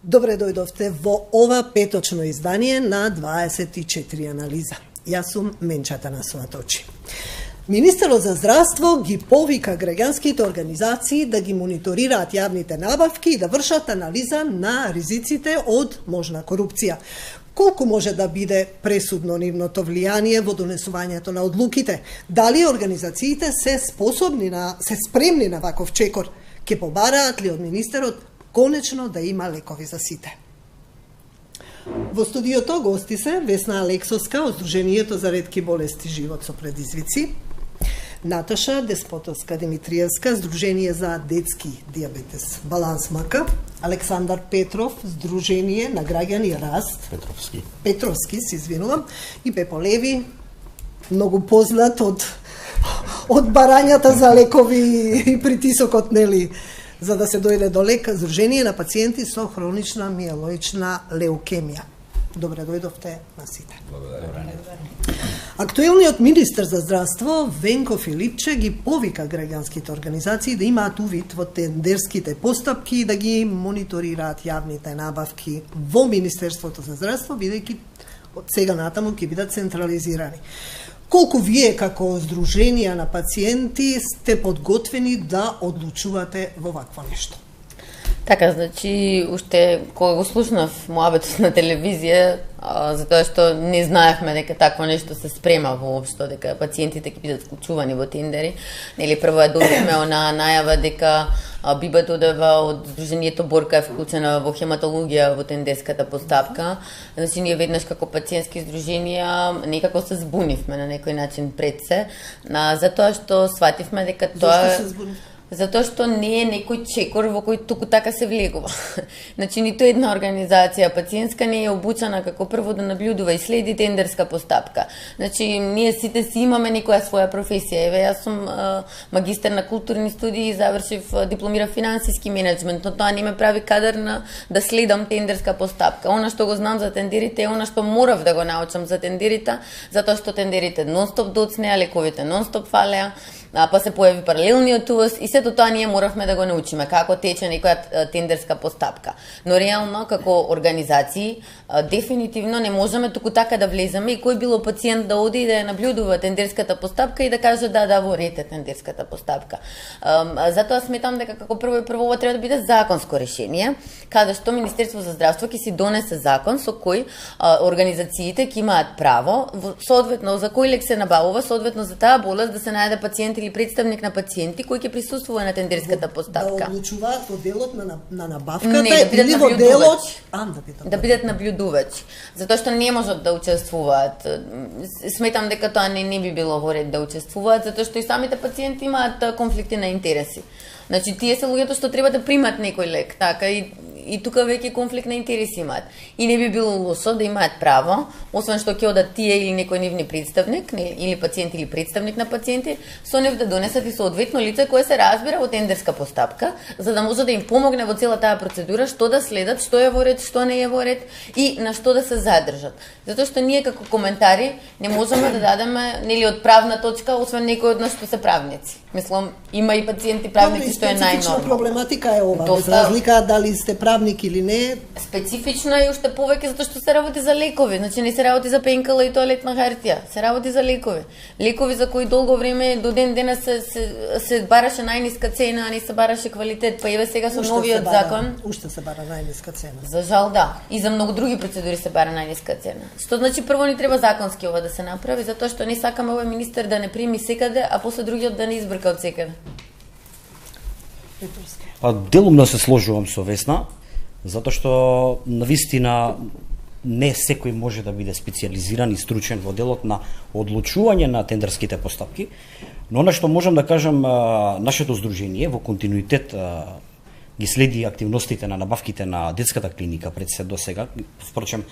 Добре дојдовте во ова петочно издание на 24 анализа. Јас сум Менчата Насоваточи. Министерот за здравство ги повика граѓанските организации да ги мониторираат јавните набавки и да вршат анализа на ризиците од можна корупција. Колку може да биде пресудно нивното влијание во донесувањето на одлуките? Дали организациите се спремни на ваков чекор? Ке побараат ли од министерот конечно да има лекови за сите? Во студиото гости се Весна Алексовска од Сдруженијето за ретки болести живот со предизвици, Наташа Деспотовска-Димитриевска, Сдружение за детски диабетес Баланс МК, Александар Петров, Сдружение на граѓани Раст, Петровски, се извинувам, и Пепо Леви, многу познат од барањата за лекови и притисокот, нели, за да се дојде до лек, Сдружение на пациенти со хронична миелоична леукемија. Добре дојдовте на сите. Актуелниот министер за здравство Венко Филипче ги повика граѓанските организации да имаат увид во тендерските постапки и да ги мониторираат јавните набавки во Министерството за здравство, бидејќи од сега натаму ќе бидат централизирани. Колку вие како Сдруженија на пациенти сте подготвени да одлучувате во вакво нешто? Така, значи, уште кога го слушнав муабетот на телевизија, затоа што не знаевме дека такво нешто се спрема воопшто, дека пациентите ќе бидат вклучувани во тендери. Нели прво ја добивме онаа најава дека Биба Тодева од Сдруженијето Борка е вклучена во хематологија во тендерската постапка. Значи, ние веднаш како пациентски здруженија некако се збунивме на некој начин пред се, затоа што свативме дека тоа... Зошто се збунивме? Затоа што не е некој чекор во кој туку така се влегува. Значи, ниту една организација пациентска не е обучена како прво да наблюдува и следи тендерска постапка. Значи, ние сите си имаме некоја своја професија. Еве, јас сум магистер на културни студии и завршив дипломирав финансиски менеджмент, но тоа не ме прави кадар да следам тендерска постапка. Она што го знам за тендерите е она што морав да го научам за тендерите, затоа што тендерите нон-стоп доцнеа, лековите нон-стоп фалеа, па се појави паралелниот увоз и сето тоа ние моравме да го научиме како тече некоја тендерска постапка. Но реално како организации дефинитивно не можеме туку така да влеземе и кој било пациент да оди и да ја наблюдува тендерската постапка и да каже да во ред е тендерската постапка. Затоа сметам дека како прво ова треба да биде законско решение, каде што Министерство за здравство ќе си донесе закон со кој организациите ќе имаат право соодветно за кој лек се набавува, соодветно за таа болест да се најде пациент или представник на пациенти кој ќе присуствува на тендерската постапка. Да одлучуваат во делот на набавката или во делот да бидат наблюдувачи, затоа што не можат да учествуваат. Сметам дека тоа не би било во ред да учествуваат, затоа што и самите пациенти имаат конфликти на интереси. Значи, тие се луѓето што треба да примат некој лек, така и тука веќе конфликт на интереси имаат. И не би било лошо да имаат право, освен што ќе одат тие или некој нивни представник, или пациент или представник на пациенти, со нив да донесат и соодветно лице кое се разбира во тендерска постапка, за да може да им помогне во цела таа процедура, што да следат, што е во ред, што не е во ред и на што да се задржат. Затоа што ние како коментари не можеме да дадеме нели од правна точка, освен некој од нас што се правници. Мислам, има и пациенти правници што е најнормално. Специфична проблематика е ова, без разлика дали сте правник или не. Специфично е уште повеќе затоа што се работи за лекови, значи не се работи за пенкала и тоалетна хартија, се работи за лекови. Лекови за кои долго време до ден денес се бараше најниска цена, а не се бараше квалитет, па еве сега со новиот закон уште се бара најниска цена. За жал да, и за многу други процедури се бара најниска цена. Што значи прво ни треба законски ова да се направи, затоа што не сакаме овој министер да не прими секаде, а после другиот да не избрка од секаде. Делумно се сложувам со Весна, затоа што навистина не секој може да биде специализиран и стручен во делот на одлучување на тендерските постапки, но она што можам да кажам, нашето здружение во континуитет ги следи активностите на набавките на детската клиника пред се до сега, впрочем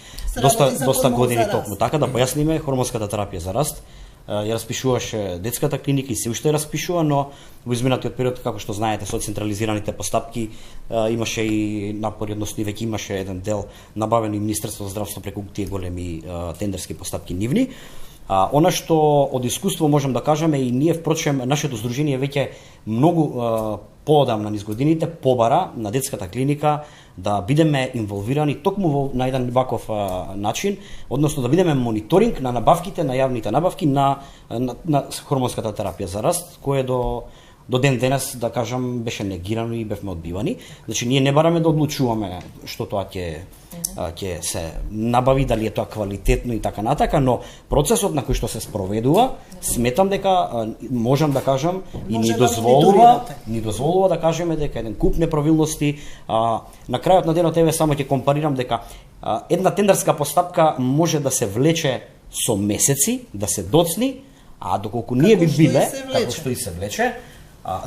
доста години токму така да појасниме хормонската терапија за раст. Ја распишуваше детската клиника и се уште распишува, но во изминатиот период, како што знаете, со централизираните постапки имаше и напори, односно веќе имаше еден дел набавен и Министерство за здравство преку тие големи тендерски постапки нивни. Она што од искуство можам да кажеме и ние, впрочем, нашето здружение веќе многу поодамна низ годините побара на детската клиника да бидеме инволвирани токму на еден ваков начин, односно да бидеме мониторинг на набавките, на јавните набавки на хормонската терапија за раст, кое до ден денес, да кажам, беше негирано и бевме одбивани. Значи, ние не бараме да одлучуваме што тоа ќе се набави, дали е тоа квалитетно и така натака, но процесот на кој што се спроведува, сметам дека можам да кажам и ни дозволува да кажеме дека еден куп неправилности. На крајот на денот еве само ќе компарирам дека една тендерска постапка може да се влече со месеци, да се доцни, а доколку ние би биле, како што и се влече,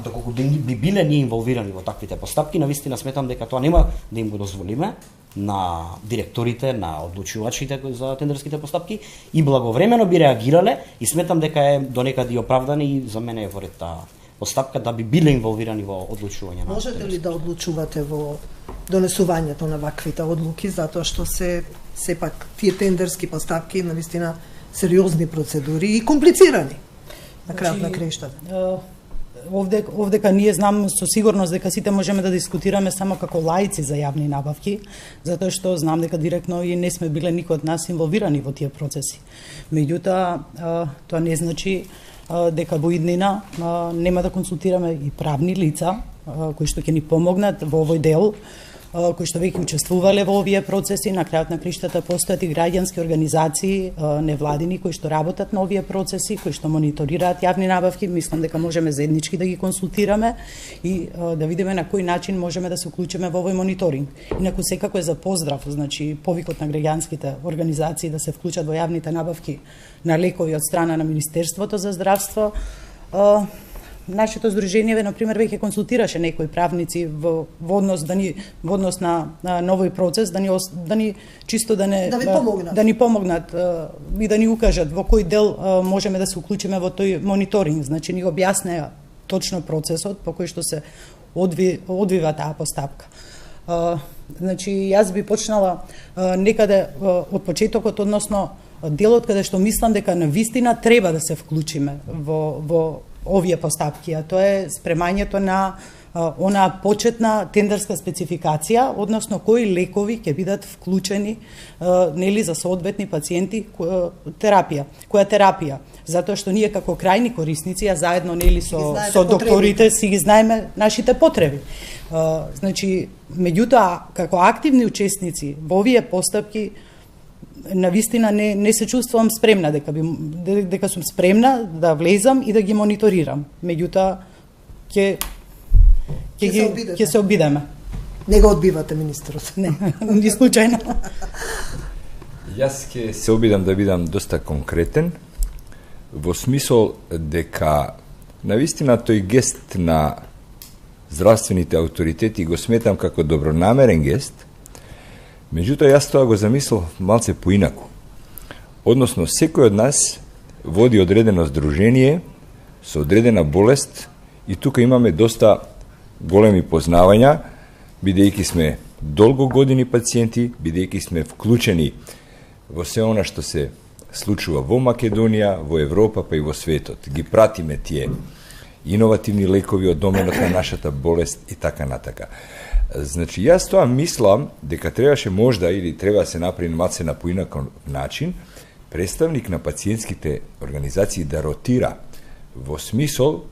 доколку би биле ние инволвирани во таквите постапки, навистина сметам дека тоа нема да им го дозволиме на директорите, на одлучувачите за тендерските постапки и благовремено би реагирале и сметам дека е донекаде и оправдано и за мене е во ред таа постапка да би биле инволвирани во одлучување на. Можете ли да одлучувате во донесувањето на ваквите одлуки, затоа што се сепак тие тендерски постапки навистина сериозни процедури и комплицирани на крајот на краиштата? Овдека ние знам со сигурност дека сите можеме да дискутираме само како лаици за јавни набавки, затоа што знам дека директно и не сме биле никој од нас инволвирани во тие процеси. Меѓутоа, тоа не значи дека во иднина нема да консултираме и правни лица кои што ќе ни помогнат во овој дел, кои што веќе учествувале во овие процеси. На крајот на криштата постојат и граѓански организации, невладини кои што работат на овие процеси, кои што мониторираат јавни набавки. Мислам дека можеме заеднички да ги консултираме и да видиме на кој начин можеме да се уклучиме во овој мониторинг. Инаку секако е за поздрав, значи повикот на граѓанските организации да се вклучат во јавните набавки на лекови од страна на Министерството за здравство. Нашето здружение, например, веќе консултираше некои правници во однос на новој процес, да ни чисто да ни помогнат и да ни укажат во кој дел можеме да се уклучиме во тој мониторинг. Значи ни објаснеа точно процесот по кој што се одвива таа постапка. Значи јас би почнала некаде од почетокот, односно делот каде што мислам дека навистина треба да се вклучиме во овие постапки, а тоа е спремањето на онаа почетна тендерска спецификација, односно кои лекови ќе бидат вклучени нели за соодветни пациенти која терапија, затоа што ние како крајни корисници, а заедно нели со докторите си ги знаеме нашите потреби. Значи, меѓутоа како активни учесници во овие постапки навистина не се чувствувам спремна, дека сум спремна да влезам и да ги мониторирам. Меѓутоа ќе се обидеме. Не го одбивате министерот? Не, ни случајно. Јас ќе се обидам да бидам доста конкретен, во смисол дека навистина тој гест на здравствените авторитети го сметам како добронамерен гест. Меѓутоа, јас тоа го замислил малце поинаку. Односно, секој од нас води одредено здружение со одредена болест и тука имаме доста големи познавања, бидејќи сме долго години пациенти, бидејќи сме вклучени во се она што се случува во Македонија, во Европа, па и во светот. Ги пратиме тие иновативни лекови од доменот на нашата болест и така натака. Значи, јас тоа мислам дека требаше можда или треба да се направи малце на поинаков начин представник на пациентските организации да ротира во смисол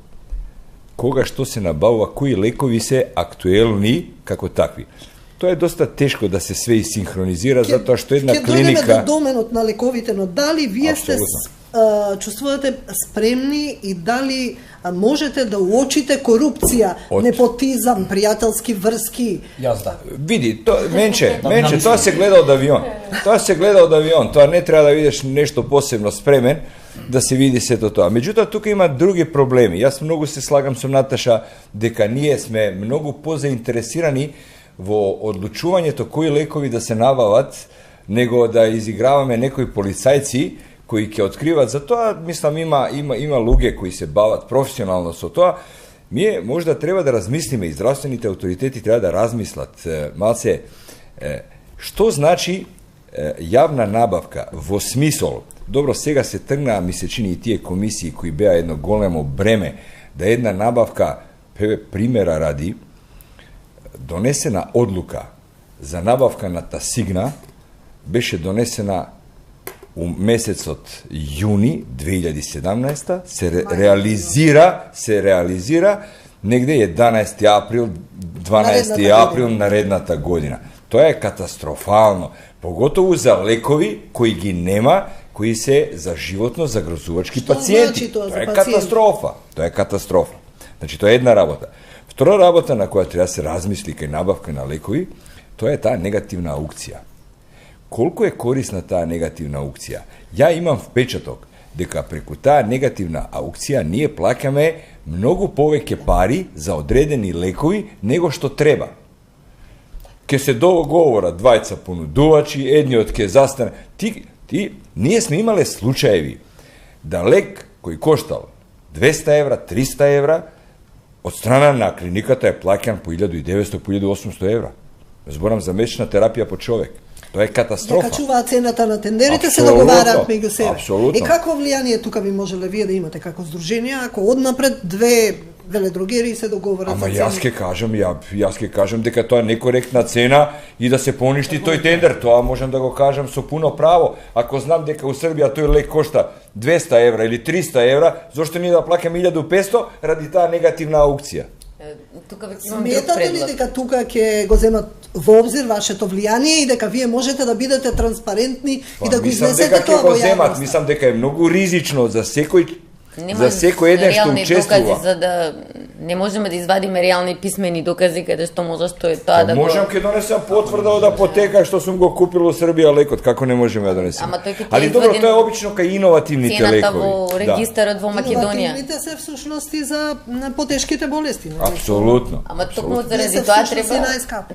кога што се набавува, кои лекови се актуелни како такви. Тоа е доста тешко да се све синхронизира, затоа што една клиника... Ќе дојдеме до доменот на лековите, но дали вие сте чувствувате спремни и дали можете да уочите корупција, непотизам, пријателски врски? Јас да. Види, менче, тоа се гледа од авион. Тоа не треба да видиш нешто посебно спремен да се види сето тоа. Меѓутоа, тука има други проблеми. Јас многу се слагам со Наташа дека ние сме многу позаинтересирани во одлучувањето кои лекови да се набават, него да изиграваме некои полицајци кои ќе откриват. За тоа, мислам, има луѓе кои се бават професионално со тоа. Ние можда треба да размислиме и здравствените авторитети треба да размислат малце што значи јавна набавка во смисол. Добро, сега се тргнаа, ми се чини и тие комисии кои беа едно големо бреме, да една набавка примера ради, донесена одлука за набавка на Тасигна беше донесена у месецот јуни 2017, се реализира негде 11 април, 12 април наредната година. Тоа е катастрофално, поготово за лекови кои ги нема, кои се за животно загрозувачки пациенти. Тоа е катастрофа. Тоа е катастрофа. Значи, тоа е една работа. Втора работа на која треба да се размисли кај набавка на лекови, тоа е таа негативна аукција. Колку е корисна таа негативна аукција? Ја имам впечаток дека преку таа негативна аукција ние плаќаме многу повеќе пари за одредени лекови него што треба. Ке се договорат двајца понудувачи, едниот ке застане. Ние сме имале случаеви да лек кој коштал 200 евра, 300 евра, од страна на клиниката е плаќан по 1900, по 1800 евра. Зборам за месечна терапија по човек. Тоа е катастрофа. Ја качуваат цената на тендерите, се договараат меѓу себе. Апсолутно. И какво влијание тука би можеле вие да имате како здружение, ако однапред две веледрогери се договорат за цени? Ама јас ке кажам дека тоа е некоректна цена и да се поништи тој тендер. Тоа можам да го кажам со пуно право. Ако знам дека у Србија тој лек кошта 200 евра или 300 евра, зошто ние да плаќаме 1500 ради таа негативна аукција? Сметате ли дека тука ќе го земат во обзир вашето влијание и дека вие можете да бидете транспарентни и да го изнесете тоа во јавноста? Мислам дека е многу ризично за секој еден што учествува. Докази, за да не можеме да извадиме реални писмени докази каде што може што е тоа да го... Можам ке донесам потврда од апотека што сум го купил у Србија лекот, како не можеме да донесеме? Али добро, тоа е обично кај иновативните лекови. Цената во регистарот во Македонија. Иновативните се всушност и за потешките болести. Апсолутно. Ама токму заради тоа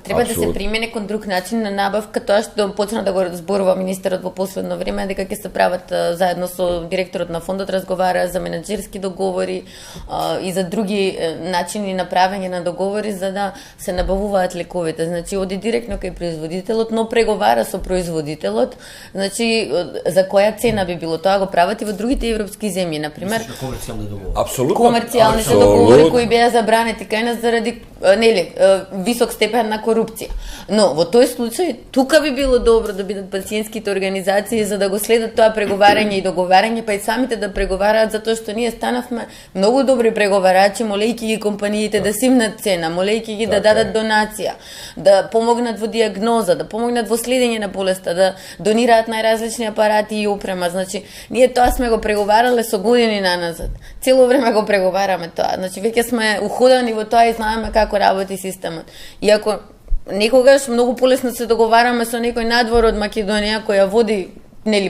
треба да се примени кон друг начин на набавка, тоа што почна да го зборува министерот во последно време, дека ќе се прават заедно со директорот на фондот, разговара за менаџерски договори и за други начини на правење на договори за да се набавуваат лековите. Значи, оди директно кај производителот, но преговара со производителот, значи, за која цена би било. Тоа го прават и во другите европски земји, например. Апсолутно. Комерцијални договори кои беа забранети кај нас заради висок степен на корупција. Но во тој случај тука би било добро да бидат пациентските организации за да го следат тоа преговарање и договарање, па и самите да преговараат, затоа што ние станавме многу добри преговарачи, молејќи ги компаниите да симнат цена, молејќи ги да дадат донација, да помогнат во диагноза, да помогнат во следење на болеста, да донираат најразлични апарати и опрема. Значи, ние тоа сме го преговарале со години наназад. Цело време го преговараме тоа. Значи, веќе сме уходани во тоа и знаеме како работи системот. Иако некогаш многу полесно се договараме со некој надвор од Македонија која води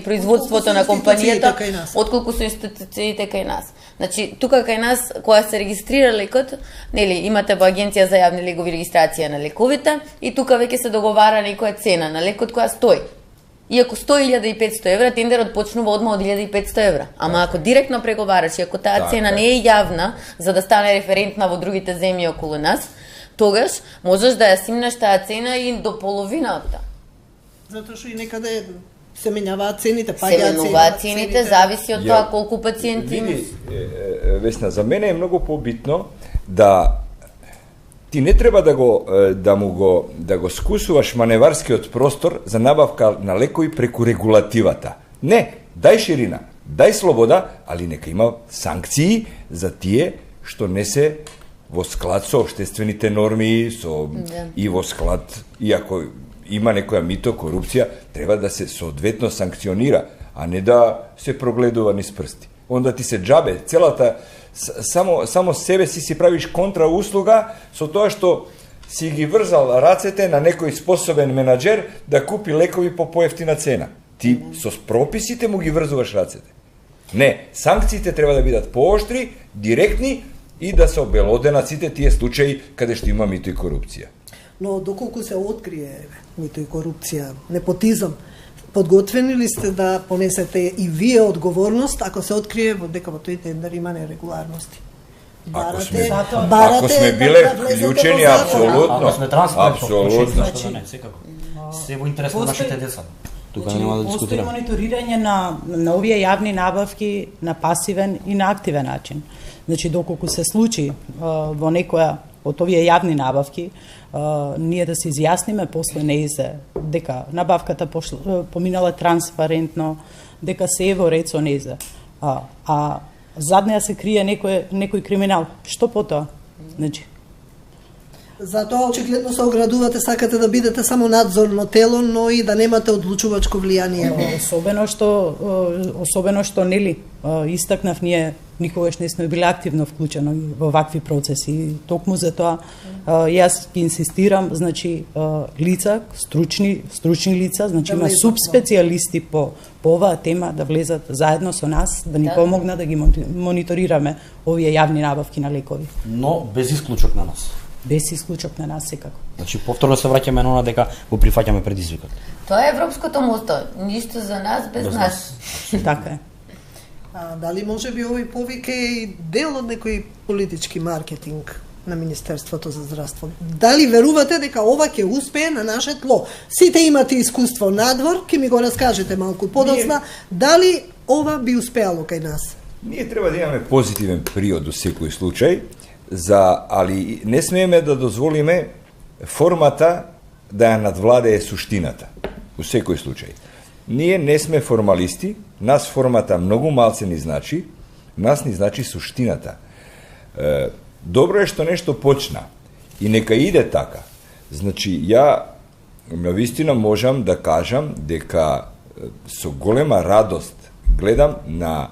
производството на компанијата, отколку со институциите кај нас. Значи, тука кај нас, кога се регистрира лекот, имате во Агенција за јавни легови регистрација на лековите и тука веќе се договара некоја цена на лекот која стои. И ако стои 1500 евра, тендерот почнува одма од 1500 евра. Ама ако директно преговараш и ако таа цена не е јавна, за да стане референтна во другите земји околу нас, тогаш можеш да ја симнеш таа цена и до половината. Затоа што и некаде се менјаваат цените, се менуваат цените, зависи од тоа колку пациенти имаш. Весна, за мене е многу побитно да ти не треба да го скусуваш маневарскиот простор за набавка на лекови преку регулативата. Не, дај ширина, дај слобода, али нека има санкции за тие што не се во склад со општествените норми, и во склад, иако има некоја мито, корупција, треба да се соодветно санкционира, а не да се прогледува низ прсти. Онда ти се џабе, целата, само себе си правиш контрауслуга со тоа што си ги врзал рацете на некој способен менаџер да купи лекови по поевтина цена. Ти со прописите му ги врзуваш рацете. Не, санкциите треба да бидат пооштри, директни и да се обелоденат сите тие случаи каде што има мито и корупција. Но доколку се открие мито и корупција, непотизам, подготвени ли сте да понесете и вие одговорност ако се открие дека во тој тендер има нерегуларности? Ако сме биле вклучени, апсолутно. Ако сме транспарентни, апсолутно. Се во интерес на нашите деца. Тука нема да Постои дискутираме. мониторирање на овие јавни набавки на пасивен и на активен начин. Значи, доколку се случи во некоја од овие јавни набавки, ние да се изјасниме после неизе дека набавката поминала транспарентно, дека се е во ред со неизе. А зад неа се крие некој криминал. Што потоа? Значи, Затоа очигледно се оградувате, сакате да бидете само надзорно тело, но и да немате одлучувачко влијание. особено што нели истакнав, ние никогаш не сме биле активно вклучени во вакви процеси. Токму за тоа јас ги инсистирам, значи лица, стручни лица, значи има субспецијалисти по оваа тема да влезат заедно со нас, да ни помогнат да ги мониторираме овие јавни набавки на лекови. Но без исклучок на нас. Без исклучок на нас секако. Значи повторно се враќаме на она дека го прифаќаме предизвикот. Тоа е европското мото. Ништо за нас без нас. Така е. Дали може би овој повик е и дел од некој политички маркетинг на Министерството за здравство? Дали верувате дека ова ќе успее на наше тло? Сите имате искуство надвор, ќе ми го раскажете малку подоцна, дали ова би успеало кај нас? Ние треба да имаме позитивен приод до секој случај, али не смееме да дозволиме формата да ја надвладее суштината. У секој случај. Ние не сме формалисти, нас формата многу малце ни значи, нас ни значи суштината. Добро е што нешто почна и нека иде така. Значи, ја навистина можам да кажам дека со голема радост гледам на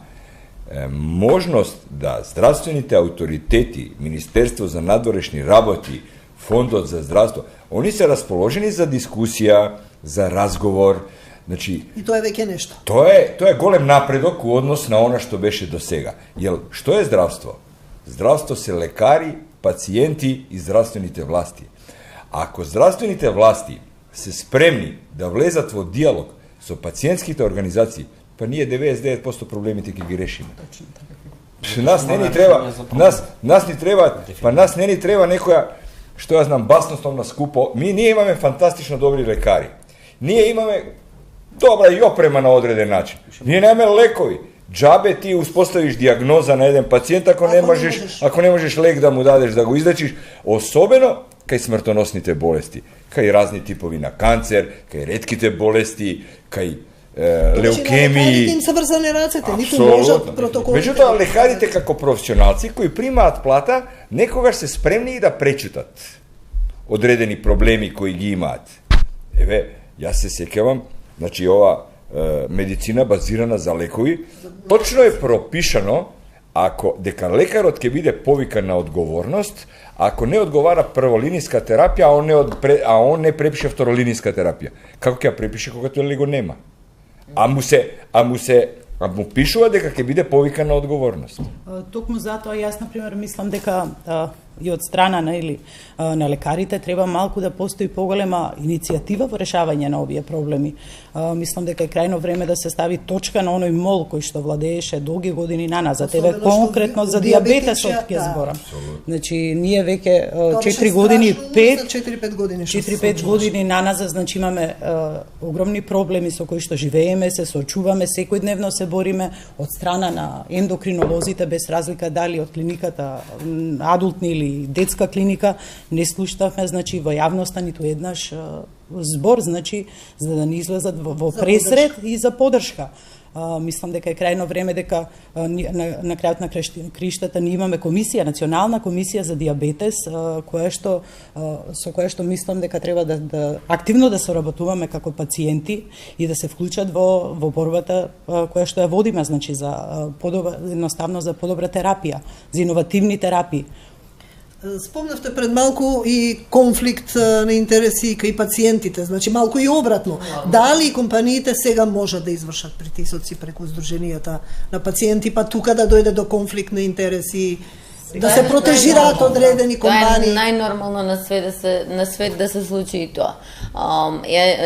можност да здравствените авторитети, Министерство за надворешни работи, Фондот за здравство, они се расположени за дискусија, за разговор. Значи, И тоа е веќе нешто. Тоа е голем напредок у однос на она што беше до сега. Јел, што е здравство? Здравство се лекари, пациенти и здравствените власти. Ако здравствените власти се спремни да влезат во диалог со пациентските организации, па ние 99% проблемите ќе ги решиме. Нас не ни треба, нас не ни треба некоја, што ја знам, баснословна скупо. Ние имаме фантастично добри лекари. Ние имаме добра и опрема на одреден начин. Ние немаме лекови. Джабе ти успоставиш диагноза на еден пациент ако не можеш лек да му дадеш да го излечиш, особено кај смртоносните болести, кај разни типови на канцер, кај ретките болести, кај леукемии. Им се врзани рацете, ниту можат протоколите. Меѓутоа, лекарите како професионалци кои примаат плата, некогаш се спремни и да пречутат одредени проблеми кои ги имаат. Еве, јас се сеќавам, значи ова медицина базирана за лекови, точно е пропишано дека лекарот ќе биде повикан на одговорност ако не одговара прволиниска терапија, а он не препише второлиниска терапија. Како ќе ја препише кога ли го нема? А му пишува дека ќе биде повикан на одговорност. Токму затоа јас, например, мислам дека и од страна на лекарите треба малку да постои поголема иницијатива во решавање на овие проблеми. Мислам дека е крајно време да се стави точка на оној мол кој што владееше долги години наназад. Еве конкретно за дијабетесот ќе зборам. Значи ние веќе 4 години, 4-5 години наназад, значи имаме огромни проблеми со кои што живееме, се соочуваме, секојдневно се бориме од страна на ендокринолозите, без разлика дали од клиниката адултни или детска клиника, не слушнавме, значи, во јавноста ниту еднаш збор, значи, за да не излезат во пресред и за подршка. Мислам дека е крајно време дека на крајот на криштата ние имаме комисија, национална комисија за дијабетес, со која што мислам дека треба да активно да соработуваме како пациенти и да се вклучат во борбата која што ја водиме, значи за едноставно за подобра терапија, за иновативни терапии. Спомнавте пред малку и конфликт на интереси кај пациентите, значи малку и обратно. Дали компаниите сега можат да извршат притисоци преку здруженијата на пациенти, па тука да дојде до конфликт на интереси, да се протежираат одредени компании? Тоа е најнормално на свет да се случи и тоа.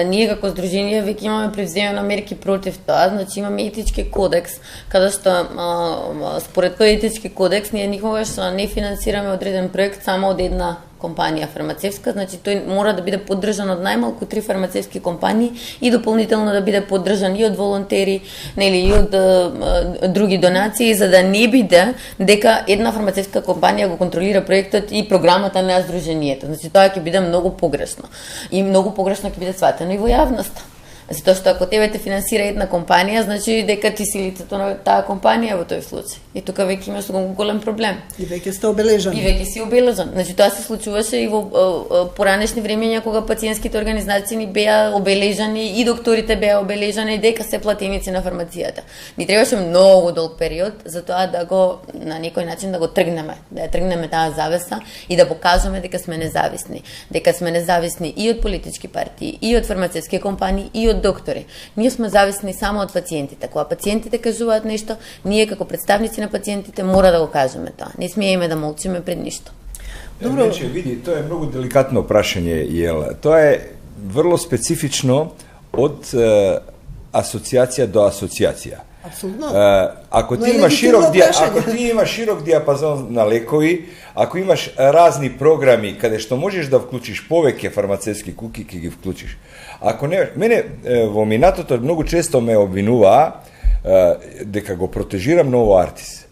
Ние како здружение веќе имаме превземено мерки против тоа, значи имаме етички кодекс, каде што според тој етички кодекс ние никогаш не финансираме одреден проект само од една компанија фармацевска, значи тој мора да биде поддржан од најмалку 3 фармацевски компании и дополнително да биде поддржан и од волонтери, нели, и од други донации, за да не биде дека една фармацевска компанија го контролира проектот и програмата на здруженијето. Значи тоа ќе биде многу погрешно. И многу погрешно ќе биде сватено и во јавноста. Затоа што ако тебе те финансира една компанија, значи дека ти си лицето на таа компанија во тој случај. И тука веќе имаш голем проблем. И веќе сте обележани. И веќе си обележан. Значи тоа се случуваше и во поранешни времења кога пациентските организации ни беа обележани и докторите беа обележани дека се платеници на фармацијата. Ни требаше многу долг период за тоа да го на некој начин да го тргнеме, да ја тргнеме таа завеса и да покажеме дека сме независни, и од политички партии, и од фармацевски компании, и од доктори. Ние сме зависни само од пациентите. Кога пациентите кажуваат нешто, ние како представници на пациентите мора да го кажеме тоа. Не смееме да молчиме пред ништо. Добро, види, тоа е многу деликатно прашање, Јела. Тоа е врло специфично од асоциација до асоциација. Апсолутно. Ако ти имаш широк диапазон на лекови, ако имаш разни програми каде што можеш да вклучиш повеќе фармацевски куки, ќе ги вклучиш. Ако не, мене во минатото многу често ме обвинуваа дека го протежирам Новоартис.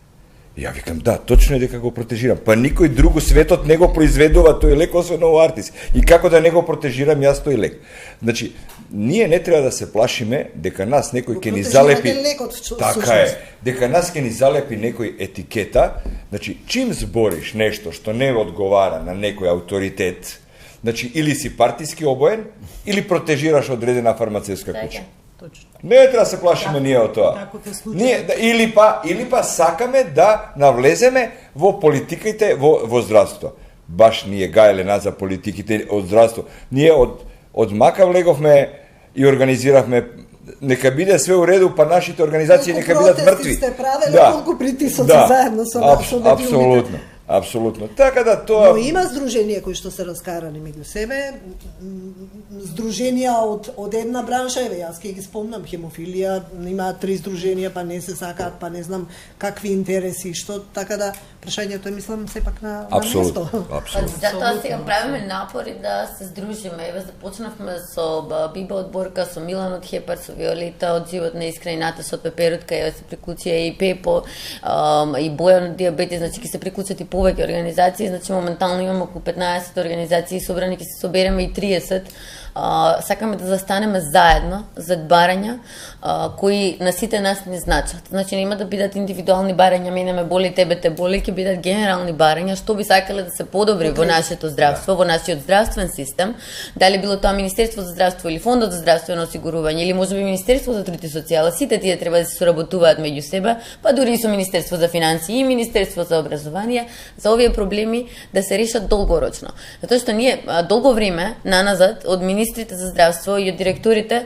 Ја викам, да, точно е дека го протежирам. Па никој друг светот не го произведува тој лек освен Новоартис. И како да не го протежирам јас тој лек? Значи, ние не треба да се плашиме дека нас некој ќе ни залепи. Така е. Дека нас ќе ни залепи некој етикета. Значи, чим збориш нешто што не одговара на некој авторитет, значи или си партиски обоен, или протежираш одредена фармацевска куќа. Не треба да се плашиме ние од тоа. Ние или па сакаме да навлеземе во политиките во здравство. Баш ние гаеле нас за политиките од здравство. Ние од мака влеговме и организиравме нека биде све у реду, па нашите организации нека бидат мртви. Сте правеле колку притисоци заедно со нас. Апсолутно. Апсолутно. Така да тоа... Но има здруженија кои што се раскарани меѓу себе, здруженија од една бранша, еве јас ќе ги спомнам, хемофилија, имаат 3 здруженија, па не се сакаат, па не знам какви интереси, што, така да прашањето е, мислам, сепак на место. Апсолутно. Затоа сега правиме напори да се здружиме. Еве започнавме со Биба од Борка, со Милан од Хепар, со Виолета од Живот на Искраината, со Пеперутка, еве се приклучија и Пепо, и Бојан од Диабетис, значи ќе се приклучат и повеќе организации, значи моментално имаме околу 15 организации собрани, ќе се собереме и 30. Сакаме да застанеме заедно зад барања кои на сите нас не значат. Значи нема да бидат индивидуални барања, мене ме боли, тебе те боли, ќе бидат генерални барања, што би сакале да се подобри во нашето здравство, во нашиот здравствен систем, дали било тоа Министерство за здравство или Фондот за здравствено осигурување или можеби Министерство за труд и социјала, сите тие треба да се соработуваат меѓу себе, па дури и со Министерство за финансии и Министерство за образование, за овие проблеми да се решат долгорочно. Затоа што ние долго време наназад од министрите за здравство и од директорите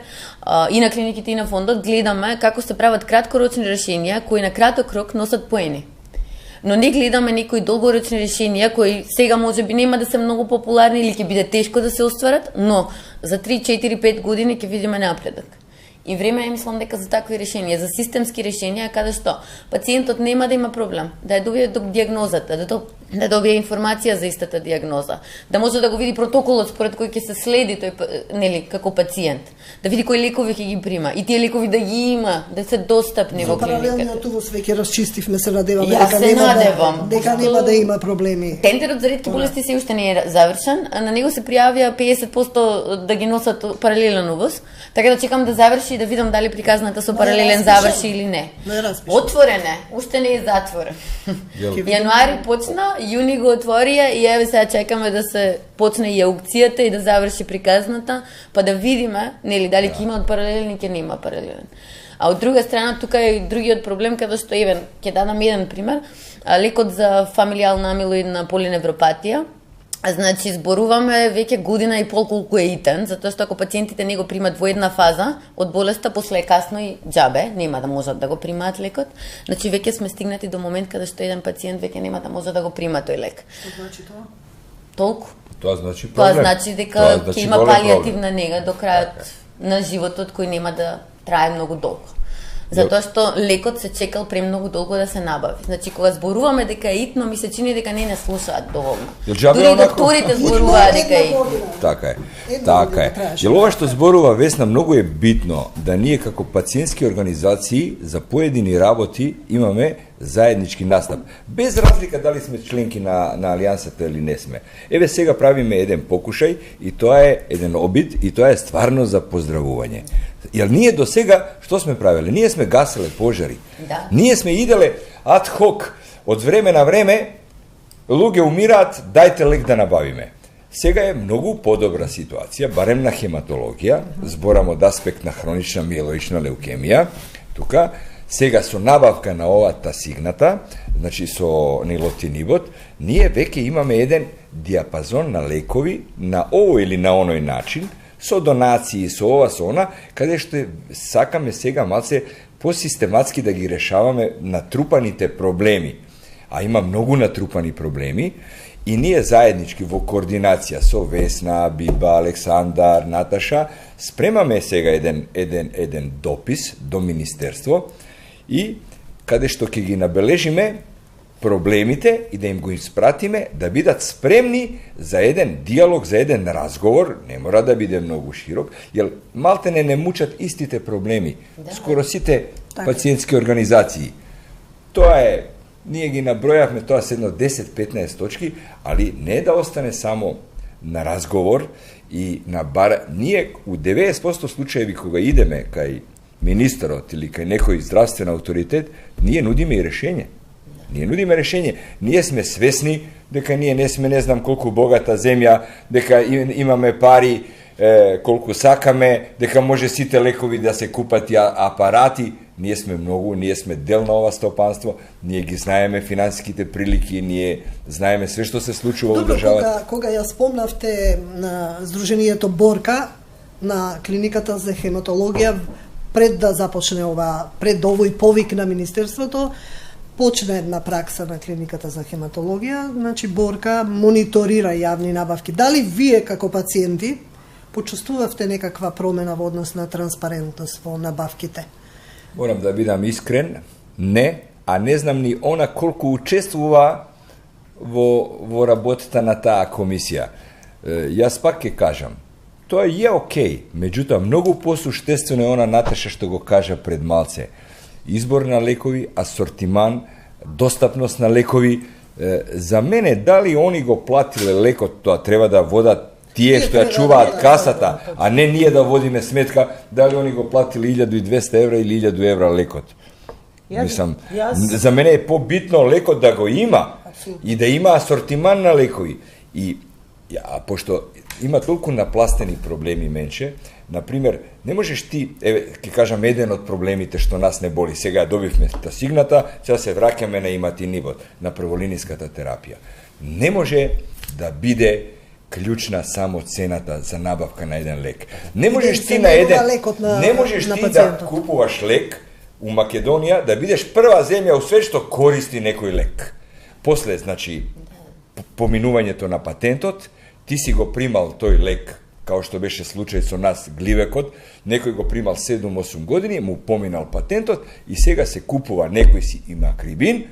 и на клиниките и на фондот гледаме како се прават краткорочни решенија кои на краток рок носат поени. Но не гледаме некои долгорочни решенија кои сега можеби нема да се многу популарни или ќе биде тешко да се остварат, но за 3, 4, 5 години ќе видиме напредок. И време е, мислам, дека за такви решенија, за системски решенија, каде што пациентот нема да има проблем, да ја добие диагнозата, да добие информација за истата диагноза, да може да го види протоколот според кој ќе се следи тој, нели, како пациент, да види кои лекови ќе ги прима и тие лекови да ги има, да се достапни во клиниката. Паралелниот увоз веќе расчистивме, се надеваме дека нема да има проблеми. Тендерот за ретки болести се уште не е завршен, на него се пријавија 50% да ги носат паралелен увоз, така да чекам да заврши и да видам дали приказната со паралелен заврши или не. Отворен е, уште не е затворен. Јануари почна, јуни го отворија и еве сега чекаме да се почне и аукцијата и да заврши приказната, па да видиме, нели, дали ќе има од паралелен и ќе нема паралелен. А од друга страна, тука е и другиот проблем, каде што еве, ќе дадам еден пример, лекот за фамилијална амилоидна полиневропатија. Значи, зборуваме веќе година и пол колку е итен, затоа што ако пациентите не го примат во една фаза од болеста, после е касно и џабе, нема да можат да го примаат лекот. Значи, веќе сме стигнати до момент каде што еден пациент веќе нема да може да го прима тој лек. Што значи тоа? Толку. Тоа значи проблем. Тоа значи дека ќе има палијативна нега до крајот на животот кој нема да трае многу долго. Затоа што лекот се чекал премногу долго да се набави. Значи, кога зборуваме дека е итно, ми се чини дека не слушаат доволно. Дури докторите зборуваат дека е итно. Така е. Така е. Јел ова што зборува Весна многу е битно да ние како пациентски организации за поедини работи имаме заеднички настап. Без разлика дали сме членки на Алијансата или не сме. Еве сега правиме еден покушај и тоа е еден обид и тоа е стварно за поздравување. Јер ние до сега што сме правиле? Ние сме гаселе пожари. Да. Ние сме иделе ад хок од време на време луѓе умираат, дајте лек да набавиме. Сега е многу подобра ситуација, барем на хематологија, зборам од аспект на хронична миелоична леукемија. Тука сега со набавка на овата сигната, значи со нилотинибот, ние веќе имаме еден диапазон на лекови на овој или на оној начин, со донации, со ова, со она, каде што сакаме сега малце посистематски да ги решаваме натрупаните проблеми. А има многу натрупани проблеми и ние заеднички во координација со Весна, Биба, Александар, Наташа, спремаме сега еден допис до Министерство и каде што ќе ги набележиме проблемите и да им го испратиме да бидат спремни за еден диалог, за еден разговор, не мора да биде многу широк, јер малтене не мучат истите проблеми. Да. Скоро сите пациентски организации. Тоа е, ние ги набројавме тоа се едно 10-15 точки, али не да остане само на разговор и на бар. Ние у 90% случаеви кога идеме кај министерот или кај некој здравствен авторитет, ние нудиме и решење. Ние нудиме решење. Ние сме свесни дека ние не сме не знам колку богата земја, дека имаме пари колку сакаме, дека може сите лекови да се купат и апарати. Ние сме многу, ние сме дел на ова стопанство, ние ги знаеме финансиските прилики, ние знаеме све што се случува во државата. Кога ја спомнавте на Сдруженијето Борка на клиниката за хематологија, пред да започне пред овој повик на Министерството, почне една пракса на клиниката за хематологија, значи Борка мониторира јавни набавки. Дали вие како пациенти почувствувавте некаква промена во однос на транспарентност во набавките? Морам да бидам искрен, не, а не знам ни она колку учествува во работата на таа комисија. Јас пак ќе кажам, тоа е окей, меѓутоа многу посуштествено е она Наташа што го кажа пред малце. Избор на лекови, асортиман, достапност на лекови. За мене, дали они го платиле лекот, тоа треба да водат тие што ја чуваат касата, а не ние да водиме сметка дали они го платили 1200 евра или 1000 евра лекот. Мислам, за мене е побитно лекот да го има и да има асортиман на лекови. И пошто има толку напластени проблеми, менче, например, не можеш ти, ќе кажам еден од проблемите што нас не боли, сега ја добивме тасигната, сега се враќаме на иматинибот, на прволиниската терапија. Не може да биде клучна само цената за набавка на еден лек. Не можеш ти да купуваш лек у Македонија, да бидеш прва земја у свет што користи некој лек. После, значи, поминувањето на патентот, ти си го примал тој лек, као што беше случај со нас гливекот, некој го примал 7-8 години, му поминал патентот и сега се купува, некој си има крибин,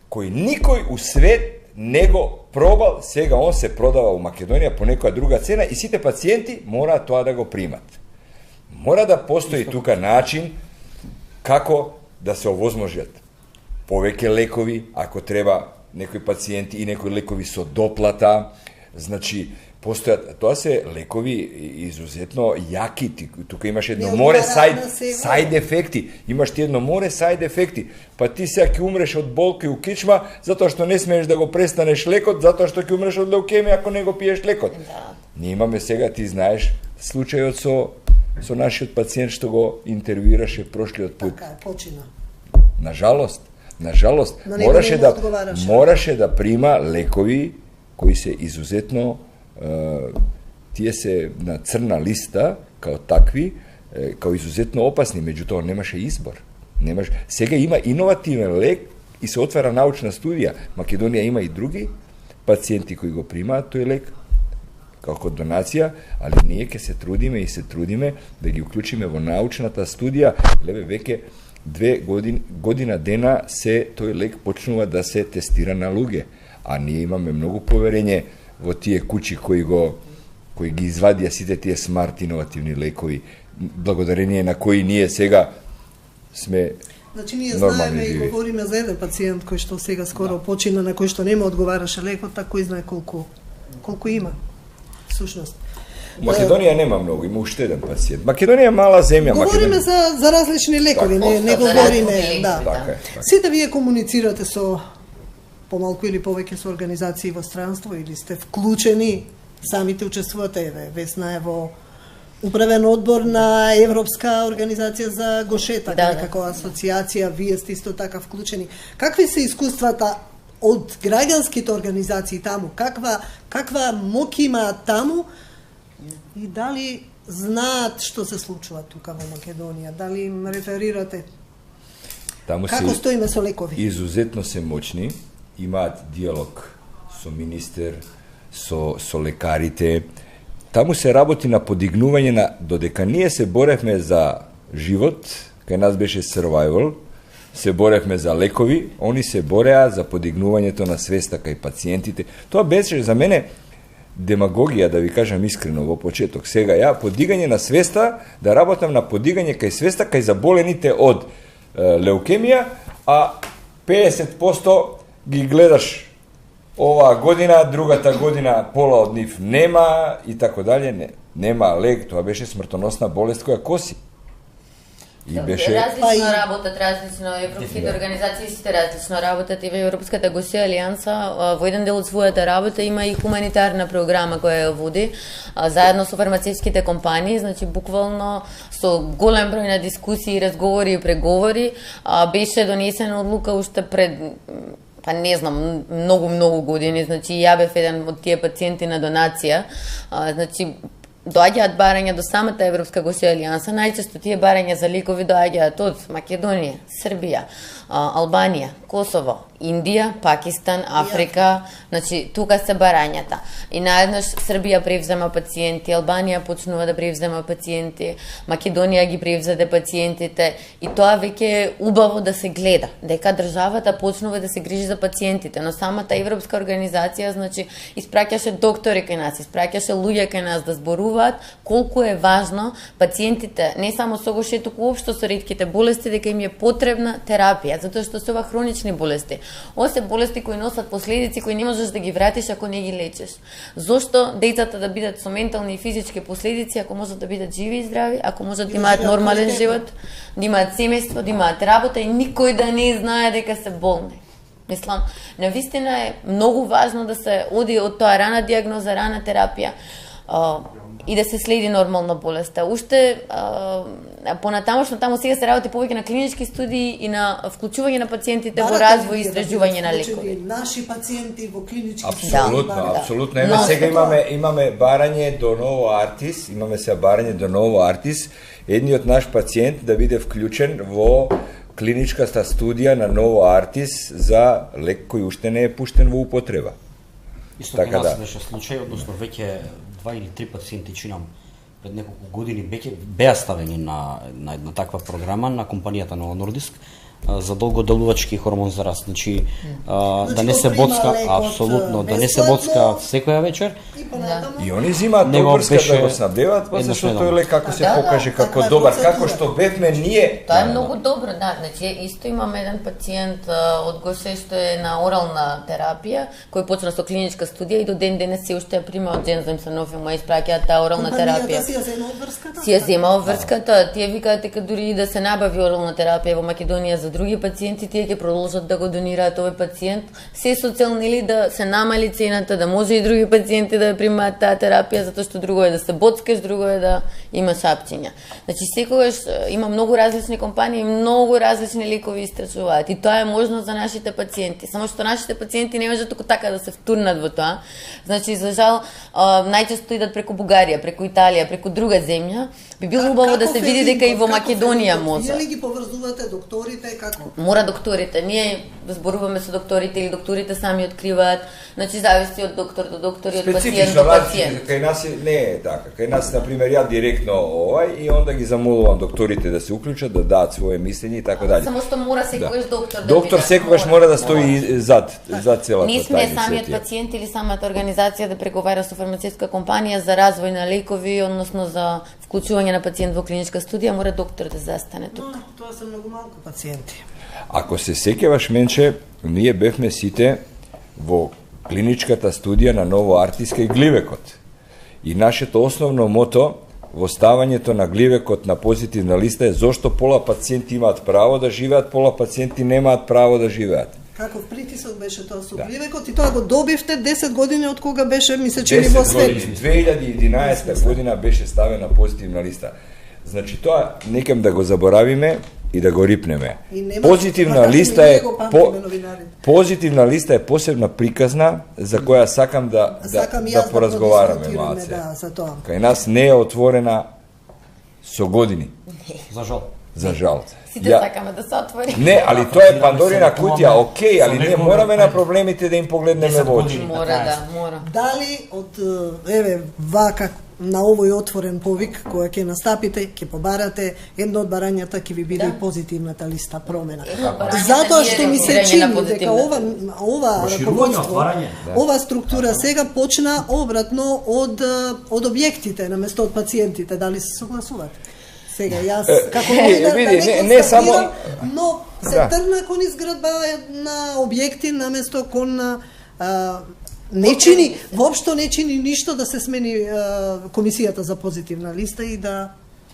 кој никој у свет не го пробал, сега он се продава у Македонија по некоја друга цена и сите пациенти мора тоа да го примат. Мора да постои тука начин како да се овозможат повеќе лекови, ако треба некои пациенти и некои лекови со доплата, значи постојат, тоа се лекови изузетно јаки, тука имаш едно море сајд ефекти, имаш ти едно море сајд ефекти, па ти сега ќе умреш од болка и у кичма, затоа што не смееш да го престанеш лекот, затоа што ќе умреш од леукемија ако не го пиеш лекот. Да. Ние имаме сега, ти знаеш, случајот со нашиот пациент што го интервјуираше прошлиот пут. Така, почина. Нажалост, мораше да прима лекови кои се изузетно, тие се на црна листа, као такви, као изузетно опасни, меѓутоа немаше избор. Сега има иновативен лек и се отвара научна студија. Македонија има и други пациенти кои го примаат тој лек. како донација, али ние ќе се трудиме да ги уклучиме во научната студија, леве веќе 2 година дена се тој лек почнува да се тестира на луѓе, а ние имаме многу поверење во тие куќи кои ги извадија сите тие смарт иновативни лекови, благодарение на кои ние сега сме Значи, ние нормални знаеме и живи. говориме за еден пациент кој што сега скоро почина, на кој што нема одговараше лекот, кој знае колку има, всушност. Македонија нема многу, има уште еден пациент. Македонија е мала земја. Говориме за различни лекови, не говориме, да. Така е. Сите вие комуницирате со помалку или повеќе со организации во странство или сте вклучени, самите учествувате, Весна е во управен одбор на Европска организација за гошетак, како асоциација, вие сте исто така вклучени. Какви се искуствата од граѓанските организации таму? Каква моќ имаат таму? И дали знаат што се случува тука во Македонија? Дали им реферирате? Таму Како стоиме со лекови? Изузетно се моćни, имаат диалог со министер, со лекарите. Таму се работи на подигнување на, додека ние се боревме за живот, кај нас беше survival, се боревме за лекови, они се бореа за подигнувањето на свеста кај пациентите. Тоа беше за мене демагогија, да ви кажам искрено во почеток. Сега ја подигање на свеста, да работам на подигање кај свеста кај заболените од леукемија, а 50% ги гледаш оваа година, другата година пола од нив нема и така дале, нема лек, тоа беше смртоносна болест која коси. И беше различно работат, различно европските организации сите различно работат и во Европската ГОСЕ алијанса во еден дел од својата работа има и хуманитарна програма која ја води заедно со фармацевтските компании, значи буквално со голем број на дискусии, разговори и преговори беше донесена одлука уште пред не знам, многу години, значи ја бев еден од тие пациенти на донација, значи доаѓаат барања до самата Европска ГОСЕ алијанса, најчесто тие барања за лекови доаѓаат од Македонија, Србија, Албанија, Косово, Индија, Пакистан, Африка, значи тука се барањата. И наеднаш Србија превзема пациенти, Албанија почнува да превзема пациенти, Македонија ги превзеде пациентите и тоа веќе е убаво да се гледа, дека државата почнува да се грижи за пациентите, но самата Европска организација, значи, испраќаше доктори кај нас, испраќаше луѓе кај нас да зборуваат колку е важно пациентите, не само со гошеток, туку уопшто со ретките болести, дека им е потребна терапија, затоа што се ова хронични болести. Ова се болести кои носат последици кои не можеш да ги вратиш ако не ги лечиш. Зошто децата да бидат со ментални и физички последици ако можат да бидат живи и здрави, ако можат да имаат нормален живот, да имаат семејство, да имаат работа и никој да не знае дека се болни. Мислам, навистина е многу важно да се оди од тоа рана диагноза, рана терапија и да се следи нормална болеста. Уште понатамошно таму сега се работи повеќе на клинички студии и на вклучување на пациентите во развој и истражување на лекови. Наши пациенти во клинички студии. Апсолутно. Еме сега имаме барање до Ново Артис, имаме сега барање до Ново Артис, едниот наш пациент да биде вклучен во клиничката студија на Ново Артис за лек кој уште не е пуштен во употреба. Исто така нас беше случај, односно веќе 2 или 3 пациенти чинам пред неколку години беа ставени на една таква програма на компанијата Novo Nordisk за долгоделувачки хормон за раст, значи да не се боцка апсолутно, да не се боцка секоја вечер. И они зимаат добрска да го снабдеваат, па зашто тој лек како се покаже како добар, како што бевме ние. Тоа е многу добро, да, значи исто имаме еден пациент од ГОСЕ што е на орална терапија, кој почна со клиничка студија и до ден денес се уште прима од Джензен Санофи, ма испраќаат таа орална терапија. Си ја зема врската, тие викаат дека дури и да се набави орална терапија во Македонија за други пациенти, тие ќе продолжат да го донираат овој пациент, се со цел нели да се намали цената, да може и други пациенти да ја примаат таа терапија, затоа што друго е да се боцкаш, друго е да имаш апчиња. Значи секогаш има многу различни компании, многу различни лекови истражуваат и тоа е можно за нашите пациенти. Само што нашите пациенти не можат толку така да се втурнат во тоа. Значи за жал најчесто идат преку Бугарија, преку Италија, преку друга земја. Би било убаво да се види дека и во Македонија може. Вие ли ги поврзувате докторите како? Мора докторите. Ние зборуваме со докторите или докторите сами откриваат. Значи зависи од доктор до доктор и од пациент до пациент. Кај нас не е така. Кај нас, например, ја директно и онда ги замолувам докторите да се уклучат, да дадат своje мислење и така дали. Само што мора секогаш доктор да Доктор секогаш мора да стои зад целата Ние сме тај самиот иницијатива. пациент или самата организација да преговара со фармацевтска компанија за развој на лекови, односно за вклучување на пациент во клиничка студија, мора доктор да застане тука. Тоа се многу малку пациенти. Ако се сеќаваш, Менче, ние бевме сите во клиничката студија на Ново Артиска и Гливекот. И нашето основно мото во ставањето на Гливекот на позитивна листа е зошто пола пациенти имаат право да живеат, пола пациенти немаат право да живеат. Каков притисок беше тоа со Гливекот и тоа го добивте 10 години од кога беше, мисля че ни во свет. 2011 година беше ставена позитивна листа. Значи тоа некем да го заборавиме и да го рипнеме. Позитивна листа е посебна приказна за која сакам да поразговараме малце. Кај нас не е отворена со години. За жал. Сите сакаме да се отвори. Не, али тоа е Пандорина кутија, окей, али ние мораме на проблемите да им погледнеме во очи. Мора. Дали од вака на овој отворен повик која ќе настапите, ќе побарате, едно од барањата ќе ви биде и позитивната листа промена. Затоа што ми се чини дека ова раководство, ова структура сега почна обратно од објектите наместо од пациентите. Дали се согласувате? Сега јас како не само, но се тргна кон изградба на објекти наместо кон воопшто не чини ништо да се смени комисијата за позитивна листа и да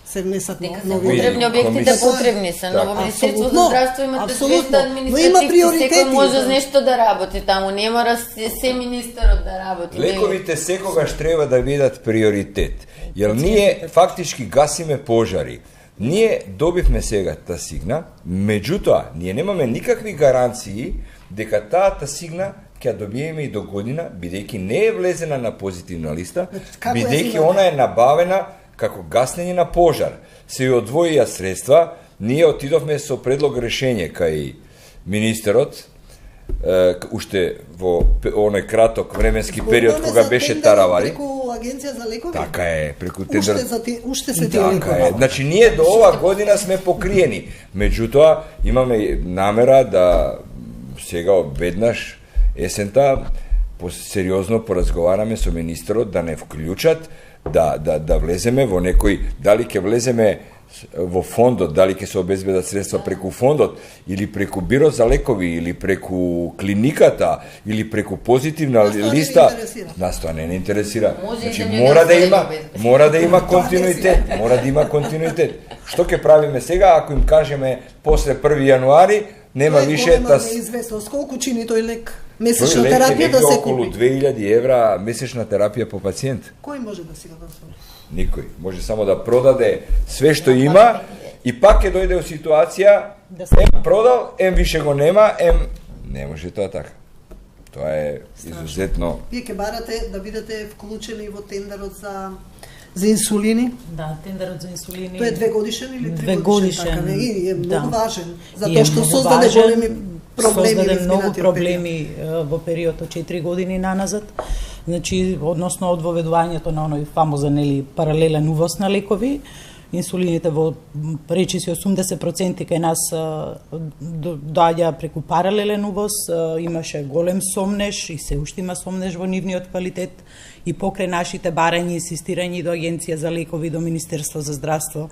се внесат нови потребни објектите потребни се, но во Министерство за здравство имате 200 административни, секој може нешто да работи таму, не мора се министерот да работи. Лековите секогаш треба да бидат приоритет, јер ние фактички гасиме пожари. Ние добивме сега тасигна, меѓутоа, ние немаме никакви гаранции дека таа тасигна ќе добиеме и до година, бидејќи не е влезена на позитивна листа, бидејќи она е набавена како гаснење на пожар. Се ја одвоија средства, ние отидовме со предлог решење кај министерот, уште во оној краток временски период кога беше Таравари. Преку Агенција за лекови? Така е, преку тендер. Уште се тие лекови. Така е. Значи ние до ова година сме покриени. Меѓутоа имаме намера да сега веднаш есента сериозно поразговараме со министерот да не вклучат, да влеземе во некој, дали ќе влеземе во фондот, дали ќе се обезбедат средства преку фондот, или преку биро за лекови, или преку клиниката, или преку позитивна листа, нас тоа не интересира. Значи мора да има континуитет, Што ќе правиме сега ако им кажеме после 1 јануари нема више неизвестност колку чини тој лек? Месечна терапија да се околу 2000 евра месечна терапија по пациент. Кој може да си го дозволи? Никој. Може само да продаде све што има и пак ќе дојде во ситуација продал, више го нема, не може тоа така. Тоа е изузетно. Вие ќе барате да бидете вклучени во тендерот за инсулини? Да, тендерот за инсулини. Тој е 2 годишен или 3 годишен? Така, и е многу важен, затоа што создаде големи проблеми. Создаде многу проблеми во период од 4 години наназад. Значи, односно од воведувањето на оној фамозен или паралелен увоз на лекови, инсулините во речиси 80% кај нас доаѓа преку паралелен увоз, имаше голем сомнеж и се уште има сомнеж во нивниот квалитет и покрај нашите барања и инсистирање до Агенција за лекови, до Министерство за здравство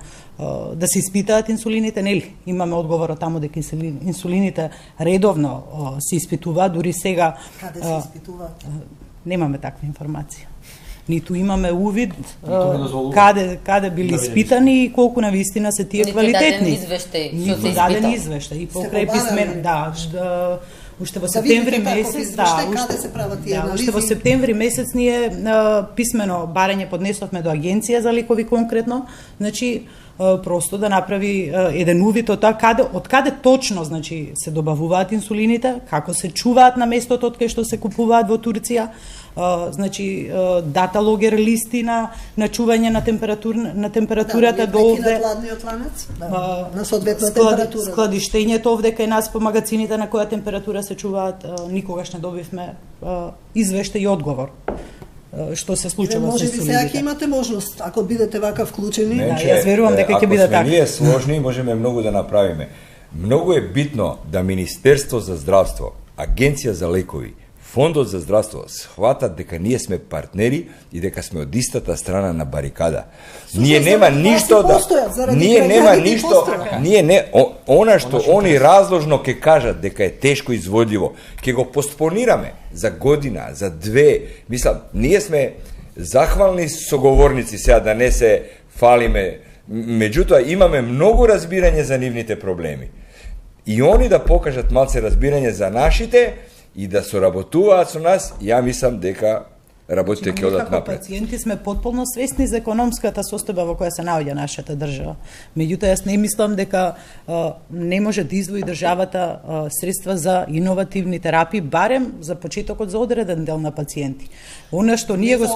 да се испитаат инсулините, нели? Имаме одговорот таму дека инсулините редовно се испитуваат, дури сега Каде се испитуваат? Немаме таква информација. Ниту имаме увид каде били испитани и колку навистина се тие квалитетни. Ниту даден извештај и покрај писмен, уште во септември месец, уште во септември месец ние писмено барање поднесовме до Агенција за лекови конкретно, значи просто да направи еден увид од тоа од каде точно, значи, се добавуваат инсулините, како се чуваат на местото од кај што се купуваат во Турција, значи дата логер листи на чување на температурата до овде. На хладниот ланец, на соодветна температура. Складиштењето овде кај нас по магазините на која температура се чуваат, никогаш не добивме извештај и одговор. Што се случува може со би инсулините. сега ќе имате можност, ако бидете вака вклучени. Јас верувам дека ќе биде така. Ако сме ние сложни, можеме многу да направиме. Многу е битно да Министерство за здравство, Агенција за лекови, Фондот за здравство схватат дека ние сме партнери и дека сме од истата страна на барикада. Ние нема ништо да она што они разложно ќе кажат дека е тешко изводливо, ќе го постпонираме за година, за две. Мислам, ние сме захвални соговорници сега да не се фалиме. Меѓутоа имаме многу разбирање за нивните проблеми. И они да покажат малце разбирање за нашите и да соработуваат со нас, ја мислам дека работите ќе одат напред. Пациенти сме потполно свесни за економската состојба во која се наоѓа нашата држава. Меѓутоа, јас не мислам дека не може да издвои државата средства за иновативни терапии, барем за почетокот за одреден дел на пациенти. Она што ние го за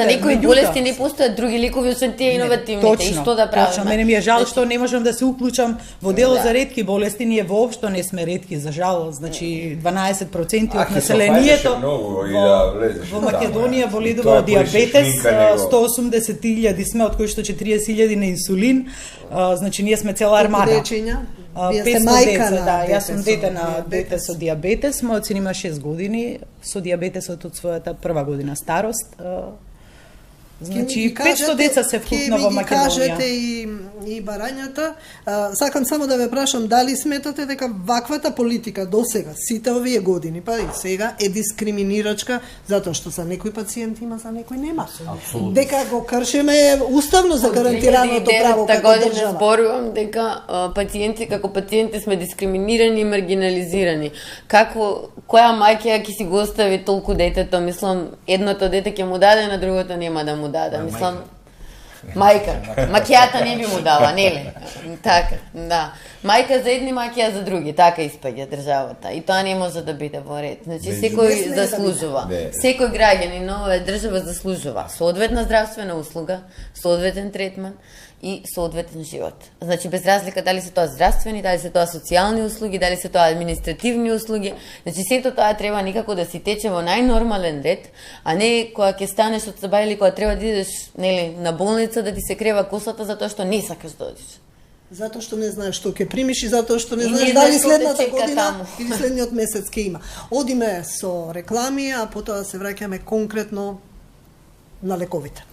некои болести не постојат други лекови освен тие иновативните. И што да правиме? Точно, мене ми е жал што не можам да се уклучам во делот за ретки болести. Ние воопшто не сме ретки, за жал. Значи 12% од населението во Македонија боледува од диабетес, 180.000 сме, од кои што 40.000 на инсулин. Значи ние сме цела армада. 500 деца, да, јас сум дете на дете со диабетес, мојот син има 6 години со диабетесот од својата прва година старост. Значи 500 деца се вклучна во Македонија. Кажете и барањата. Сакам само да ве прашам дали сметате дека ваквата политика до сега, сите овие години, па и сега е дискриминирачка затоа што за некои пациенти има, за некои нема. Абсолютно. Дека го кршиме уставно за гарантираното право како држава. Зборувам дека како пациенти сме дискриминирани и маргинализирани. Која мајка ќе си го остави толку детето, мислам, едното дете ќе му даде, на другото нема да му даде, мислам, мајка, макијата не би му дала, нели? Така, да. Мајка за едни, макија за други, така испаѓа државата. И тоа не може да биде во ред. Значи, секој заслужува. Секој граѓанин на оваа држава заслужува соодветна здравствена услуга, соодветен третман и соодветен живот. Значи, без разлика дали се тоа здравствени, дали се тоа социјални услуги, дали се тоа административни услуги. Значи, сето тоа треба никако да си тече во најнормален ред, а не кога ќе станеш од саба или кога треба да идеш, нели, на болница да ти се крева косата затоа што не сакаш да одиш. Затоа што не знаеш што ќе примиш и затоа што не знаеш дали следната година или следниот месец ќе има. Одиме со реклами, а потоа се враќаме конкретно на лековите.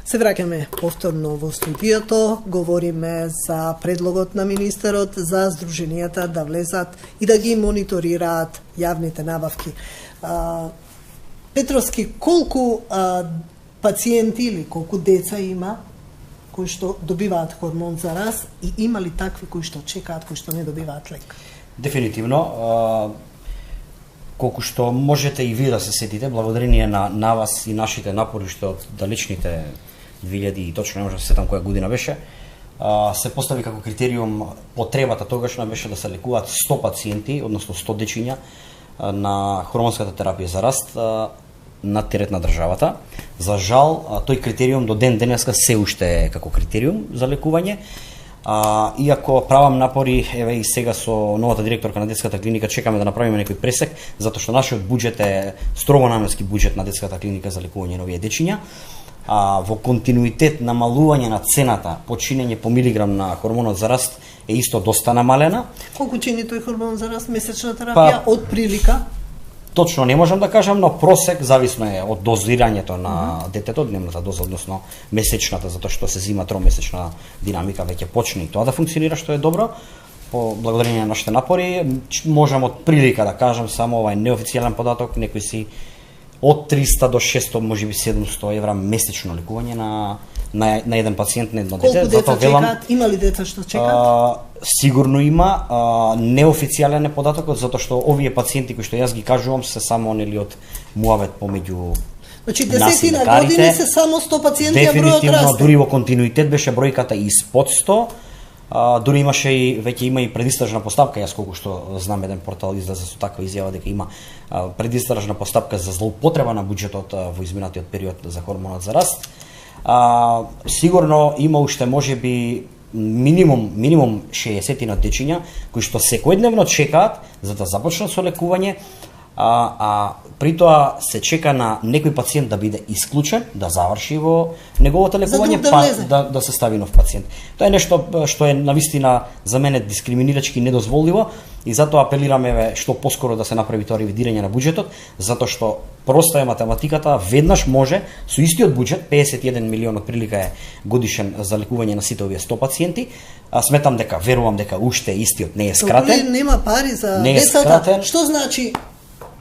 Се враќаме повторно во студиото, говориме за предлогот на министерот за здруженијата да влезат и да ги мониторираат јавните набавки. Петровски, колку пациенти или колку деца има кои што добиваат хормон за раст и има ли такви кои што чекаат, кои што не добиваат лек? Дефинитивно, колку што можете и вие да се сетите, благодарение на вас и нашите напори што од далечните 2000 и точно не можам да се сетам која година беше, се постави како критериум потребата тогашна беше да се лекуваат 100 пациенти, односно 100 дечиња на хормонската терапија за раст на терет на државата. За жал, тој критериум до ден денеска се уште е како критериум за лекување. Иако правам напори, еве и сега со новата директорка на детската клиника чекаме да направиме некој пресек, затоа што нашиот буџет е строго наменски буџет на детската клиника за лекување на овие дечиња. Во континуитет намалување на цената по чинење по милиграм на хормонот за раст е исто доста намалена. Колку чини тој хормон за раст месечна терапија од прилика? Точно не можам да кажам, но просек зависно е од дозирањето на детето, дневната доза, односно месечната, затоа што се зима тромесечна динамика, веќе почне и тоа да функционира, што е добро. По благодарение на нашите напори, можам од прилика да кажам само овај неофицијален податок, некои си од 300 до 600, можеби 700 евра месечно лекување на еден пациент, на едно дете. Колку деца чекаат? Има ли деца што чекаат? Сигурно има, неофицијален е податокот, затоа што овие пациенти кои што јас ги кажувам се само нели од муавет помеѓу Значи, десетина години се само 100 пациенти, а бројот дефинитивно, расте. дури во континуитет беше бројката испод 100, дури имаше и веќе има и предистражна постапка, јас колку што знам еден портал излезе со таква изјава дека има предистражна постапка за злоупотреба на буџетот во изминатиот период за хормонот за раст. Сигурно има уште можеби минимум 60 на дечиња кои што секојдневно чекаат за да започнат со лекување, при тоа се чека на некој пациент да биде исклучен, да заврши во неговото лекување, да се стави нов пациент. Тоа е нешто што е навистина за мене дискриминирачки недозволиво и затоа апелираме што поскоро да се направи тоа ревидирање на буџетот, затоа што проста е математиката, веднаш може со истиот буџет, 51 милион отприлика е годишен за лекување на сите овие 100 пациенти, сметам дека, верувам дека уште истиот не е скратен. Нема пари за децата. Што значи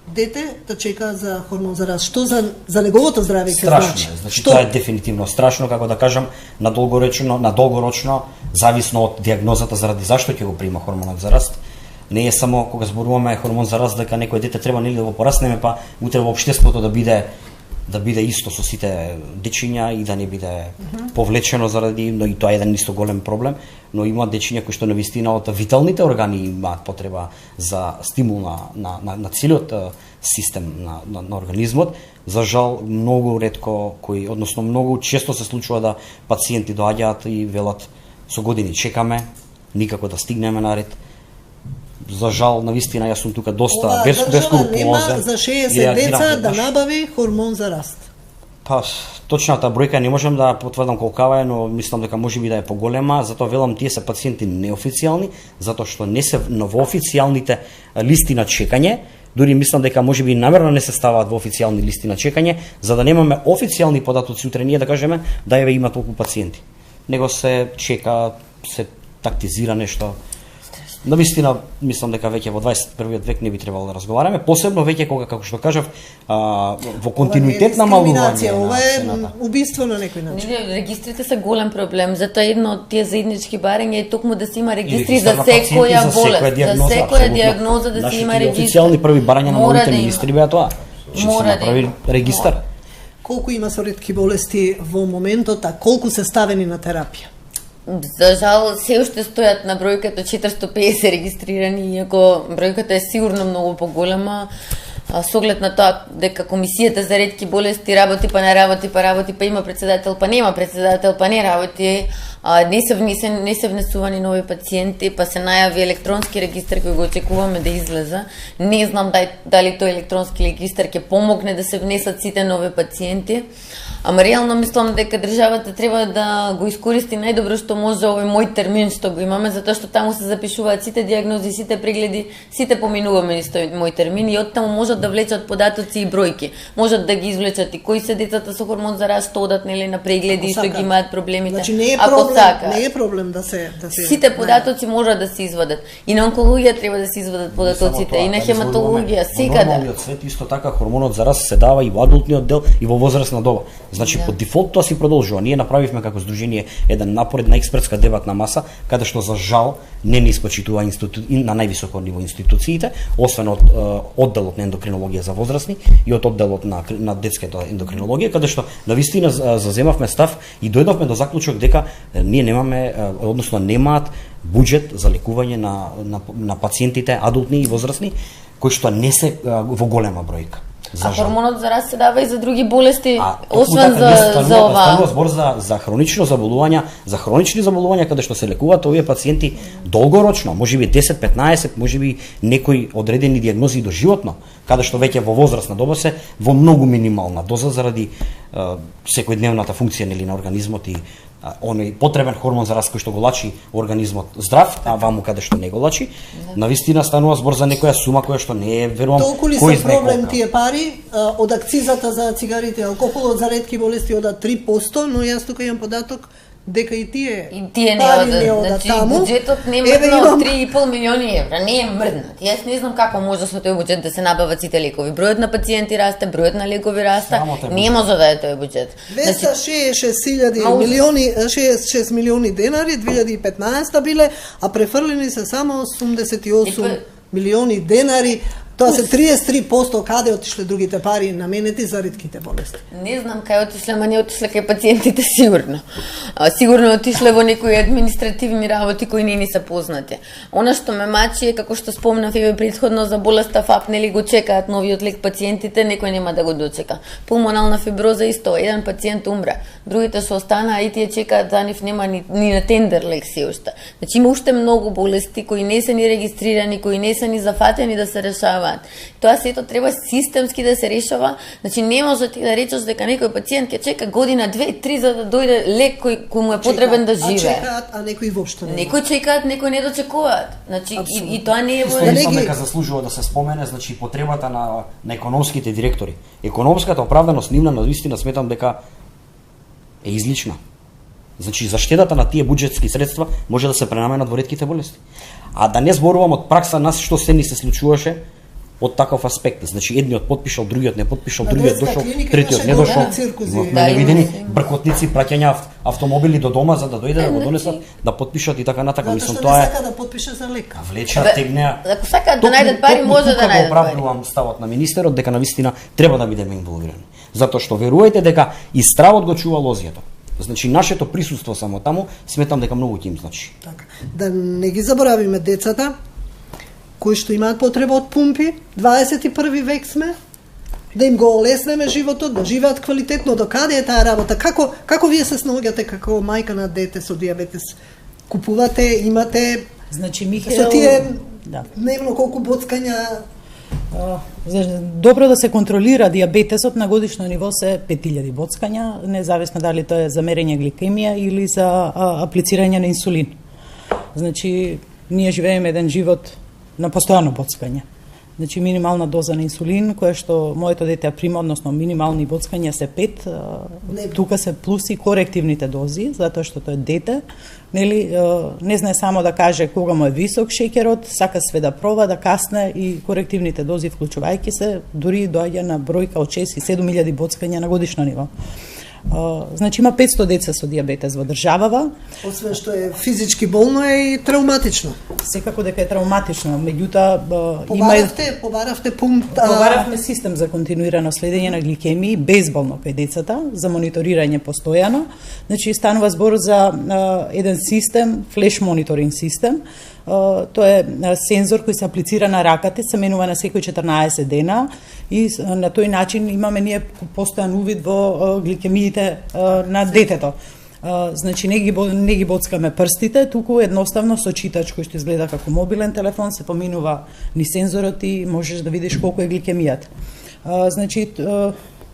дете да чека за хормон за раст? Што за неговото здравје ќе значи? Значи тоа е дефинитивно страшно, како да кажам, на долгорочно, зависно од дијагнозата заради зашто ќе го прима хормонот за раст. Не е само кога зборуваме хормон за раст дека некој дете треба нели да го пораснеме, па утре во општеството да биде исто со сите дечиња и да не биде повлечено заради, но и тоа е еден исто голем проблем, но има дечиња кои што навистина од виталните органи имаат потреба за стимул на целиот систем на организмот. За жал многу ретко односно многу често се случува да пациенти доаѓаат и велат со години чекаме, никако да стигнеме на ред. За жал, навистина, јас сум тука доста бескрупулозен. За 60 деца да набави хормон за раст. Па, точната бројка не можам да потврдам колкава е, но мислам дека можеби да е поголема, затоа велам тие се пациенти неофицијални, затоа што не се во официјалните листи на чекање, дури мислам дека можеби намерно не се ставаат во официјални листи на чекање, за да немаме официјални податоци утре ние да кажеме да еве има толку пациенти. Него се чека, се тактизира нешто. Навистина, мислам дека веќе во 21 век не би требало да разговараме, посебно веќе кога, како што кажав, во континуитет намалување. Ова е убиство на некој начин. Регистрите се голем проблем, затоа едно од тие заеднички барања е токму да се има регистри за секоја болест, за секоја дијагноза да се има регистри. Официјални први барања на моите министри беа тоа. Што се направи регистар. Колку има со ретки болести во моментот, а колку се ставени на терапија? За жал, се уште стојат на бројката 450 регистрирани, иако бројката е сигурно многу поголема, со оглед на тоа дека Комисијата за ретки болести работи, па не работи, па работи, па има председател, па нема председател, па не работи, Не се внесувани нови пациенти, па се најави електронски регистар кој го очекуваме да излезе. Не знам дали тој електронски регистар ќе помогне да се внесат сите нови пациенти. Ама реално мислам дека државата треба да го искористи најдобро што може овој мој термин што го имаме, затоа што таму се запишуваат сите диагнози, сите прегледи, сите поминуваме низ тој мој термин и оттаму можат да влечат податоци и бројки. Можат да ги извлечат и кои се децата со хормон за раст што одат нели на прегледи, што ги имаат проблемите. Значи не е проблем да се сите податоци можат да се извадат. И на онкологија треба да се извадат податоците, и на хематологија, секаде. Во нормалниот свет исто така хормонот за раст се дава и во адултниот дел и во возрастна доба. Значи по дефолт тоа си продолжува. Ние направивме како здружение еден напор, една експертска дебатна маса, каде што за жал не испочитува на највисоко ниво институциите, освен од одделот на ендокринологија за возрастни и од одделот на детската ендокринологија, каде што навистина заземавме став и дојдовме до заклучок дека ние немаме, односно немаат буџет за лекување на пациентите адултни и возрастни кои што не се во голема бројка. А хормонот за раст се дава и за други болести, освен за ова. Станува збор за хронично заболувања, за хронични заболувања каде што се лекуваат овие пациенти долгорочно, можеби 10-15, можеби некои одредени диагнози доживотно, каде што веќе во возрастна доба се во многу минимална доза заради секојдневната функција нели на организмот и оној потребен хормон за раст кој што го лачи организмот здрав, а ваму каде што не го лачи. Навистина станува збор за некоја сума која што не е, верувам, толку ли се проблем тие пари од акцизата за цигарите и алкохолот за ретки болести одат 3%, но јас тука имам податок дека и тие не одат таму. Буџетот не мрдна од 3,5 милиони евра, не е мрднат. Јас не знам како може со тој буџет да се набават сите лекови. Бројот на пациенти расте, бројот на лекови расте, не може да е тој буџет. 266 милиони денари 2015 биле, а префрлени се само 88 милиони денари. Тоа се 33% каде отишле другите пари наменети за ретките болести. Не знам кај отишле, ама не отишле кај пациентите сигурно. Сигурно отишле во некои административни работи кои не ни се познати. Она што ме мачи е, како што спомнав и претходно за болеста ФАП, нели го чекаат новиот лек пациентите, некој нема да го дочека. Пулмонална фиброза исто, еден пациент умре, другите што останаа и тие чекаат, за нив нема ни на тендер лек се уште. Значи има уште многу болести кои не се ни регистрирани, кои не се ни зафатени да се решаваат. Тоа сето треба системски да се решава. Значи не може ти да речеш дека некој пациент ќе чека година, 2-3 за да дојде лек кој му е потребен да живее. Чекаат, а некои воопшто не. Некои чекаат, некои не дочекуваат. Значи и тоа не е во ред. Дека заслужува да се спомене, значи потребата на економските директори. Економската оправданост нивна навистина сметам дека е излична. Значи заштедата на тие буџетски средства може да се пренаменат во ретките болести. А да не зборувам од пракса нас што се ни се случуваше од таков аспект. Значи едниот потпишал, другиот не потпишал, другиот дошол, третиот не дошол. Невидени бркотници, праќања автомобили до дома за да дојде да го донесат, да потпишат и така натака. Мислам тоа е. Сака да потпише за лек. Влеча тегнеа. Ако сакаат да најдат пари, може да најдат пари. Оправдувам ставот на министерот дека навистина треба да бидеме инволвирани. Затоа што верувајте дека и стравот го чува лозјето. Значи нашето присуство само таму сметам дека многу ќе им значи. Така. Да не ги заборавиме децата кои што имаат потреба од пумпи, 21 век сме, да им го олеснеме животот, да живеат квалитетно. До каде е таа работа? Како вие се снаоѓате како мајка на дете со диабетес? Купувате, имате, значи Михаел, со тие дневно колку боцкања? Добро да се контролира диабетесот на годишно ниво се 5000 боцкања, независно дали тоа е за мерење гликемија или за аплицирање на инсулин. Значи ние живееме еден живот на постојано боцкање. Значи минимална доза на инсулин, која што моето дете прима, односно минимални боцкања се 5, тука се плюс и корективните дози, затоа што тоа е дете, нели, не знае само да каже кога му е висок шеќерот, сака све да проба, да касне и корективните дози вклучувајќи се, дури доаѓа на бројка од 6 и 7000 боцкања на годишно ниво. Значи има 500 деца со диабетес во државава. Освен што е физички болно е и травматично. Секако дека е травматично, меѓутоа побаравме систем за континуирано следење на гликемии безболно кај децата, за мониторирање постојано. Значи станува збор за еден систем, флеш мониторинг систем. Тоа е сензор кој се аплицира на раката, се менува на секој 14 дена и на тој начин имаме ние постојан увид во гликемиите на детето. Значи не ги боцкаме прстите, туку едноставно со читач кој што изгледа како мобилен телефон се поминува ни сензорот и можеш да видиш колку е гликемијата. Значи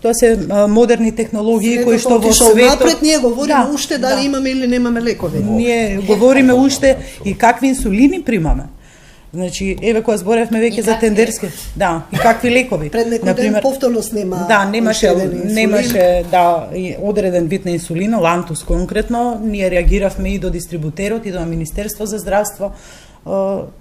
тоа се модерни технологии кои што во светот напред ние говориме уште дали имаме или немаме лекови. Ние говориме уште и какви инсулини примаме. Значи, еве кога зборевме веќе за тендерски, и какви лекови. Пред некој ден повторност нема. Немаше одреден вид на инсулин, Лантус конкретно, ние реагиравме и до дистрибутерот и до Министерство за здравство.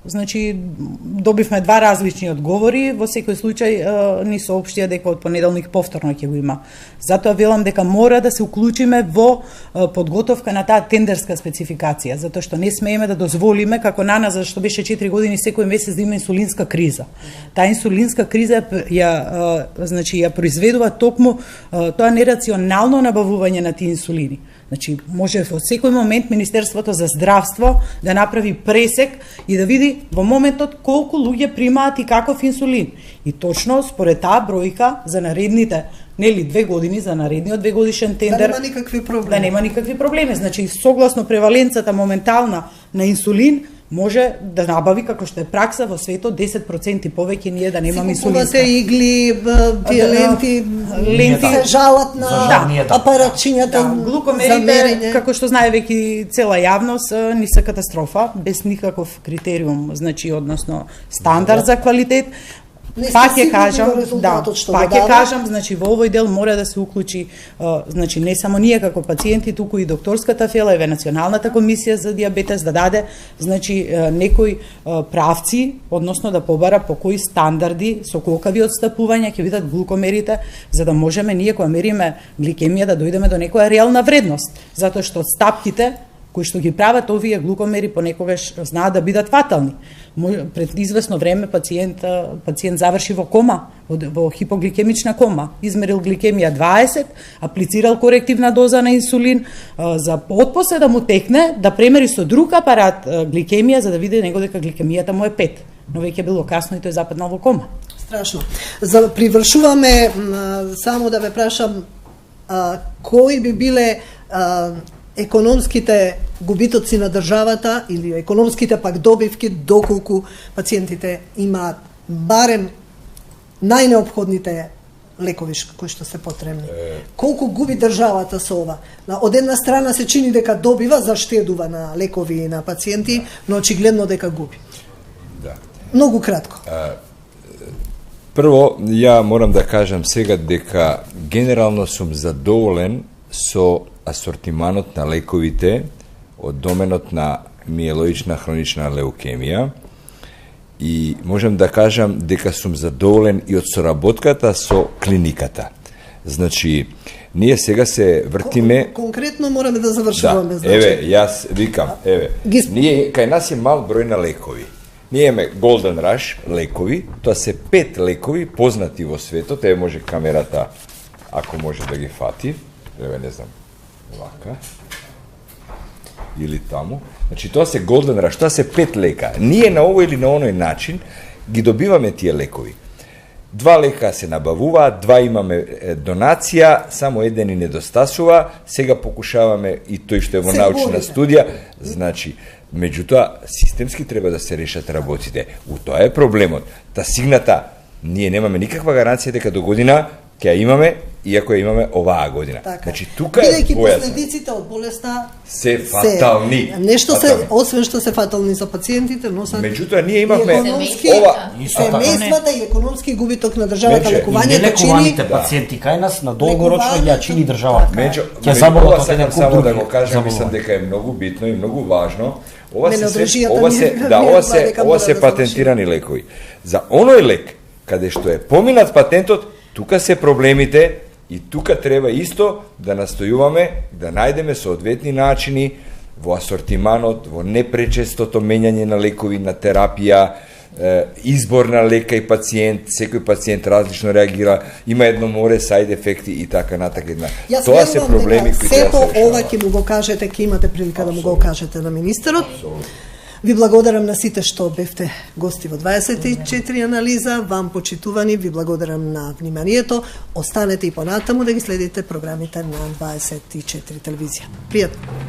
Значи, добивме два различни одговори, во секој случај ни соопштија дека од понеделник повторно ќе го има. Затоа велам дека мора да се уклучиме во подготовка на таа тендерска спецификација, затоа што не смееме да дозволиме, како на нас, зашто беше 4 години секој месец да има инсулинска криза. Таа инсулинска криза ја произведува токму тоа нерационално набавување на тие инсулини. Значи, може во секој момент Министерството за здравство да направи пресек и да види во моментот колку луѓе примаат и каков инсулин. И точно според таа бројка за наредните 2 години, за наредниот 2-годишен тендер, да нема никакви проблеми. Да нема никакви проблеми. Значи, согласно преваленцата моментална на инсулин, може да набави, како што е пракса во светот, 10% повеќе ние да немаме инсулинска. Купувате игли, тие ленти се жалат на апаратчињата за мерење. Како што знае веќе цела јавност, ни се катастрофа, без никаков критериум, значи, односно, стандард за квалитет. Пак ќе кажам, значи во овој дел мора да се уклучи, значи не само ние како пациенти, туку и докторската фела, еве Националната комисија за дијабетес да даде, значи некои правци, односно да побара по кои стандарди со колкави отстапувања ќе бидат глукомерите, за да можеме ние кога мериме гликемија да дојдеме до некоја реална вредност, затоа што стапките кои што ги прават овие глукомери понекогаш знаат да бидат фатални. Пред известно време пациент заврши во кома, во хипогликемична кома, измерил гликемија 20, аплицирал корективна доза на инсулин, за отпосле да му текне да премери со друг апарат гликемија за да види него дека гликемијата му е 5, но веќе било касно и тој западнал во кома. Страшно. За привршуваме, само да ве прашам, кои би биле економските губитоци на државата или економските пак добивки доколку пациентите имаат барем најнеопходните лекови кои што се потребни. Колку губи државата со ова? Од една страна се чини дека добива, заштедува на лекови и на пациенти, но очигледно дека губи. Да. Многу кратко. Прво, ја морам да кажам сега дека генерално сум задоволен со асортиманот на лековите од доменот на миелоична хронична леукемија и можам да кажам дека сум задоволен и од соработката со клиниката. Значи, ние сега се вртиме... Конкретно мораме да завршуваме. Да, еве, јас викам, ние, кај нас е мал број на лекови. Ние имаме Golden Rush лекови, тоа се 5 лекови познати во светот, еве може камерата, ако може да ги фати, еве не знам, вака, или таму. Значи, тоа се Golden Rush, тоа се 5 лека. Ние на овој или на оној начин ги добиваме тие лекови. 2 лека се набавуваат, 2 имаме донација, само еден ни недостасува, сега покушаваме и тој што е во научна студија, значи, меѓутоа, системски треба да се решат работите. У тоа е проблемот. Та сигната, ние немаме никаква гаранција дека до година ќе ја имаме, иако ја имаме оваа година. Така. Значи, тука е бидејќи бојазна. последиците од болеста се фатални. Нешто се, освен што се фатални за пациентите, носат Меѓутоа, ние имавме семејствата и економски губиток на државата, лекувањето чини... Нелекуваните пациенти кај нас на долгорочно ја чини државата. Ќе заболат од еден само да го кажам, мислам дека е многу битно и многу важно. Ова се патентирани лекови. За оној лек, каде што е поминат патентот, тука се проблемите и тука треба исто да настојуваме да најдеме соодветни начини во асортиманот, во непречестото менјање на лекови, на терапија, избор на лека и пациент, секој пациент различно реагира, има едно море сајд ефекти и така натака. Тоа се проблеми кои треба да се решаваат. Сето ова ќе му го кажете, ќе имате прилика да му го кажете на министерот. Ви благодарам на сите што бевте гости во 24 анализа. Вам, почитувани, ви благодарам на вниманието. Останете и понатаму да ги следите програмите на 24 телевизија. Пријатно!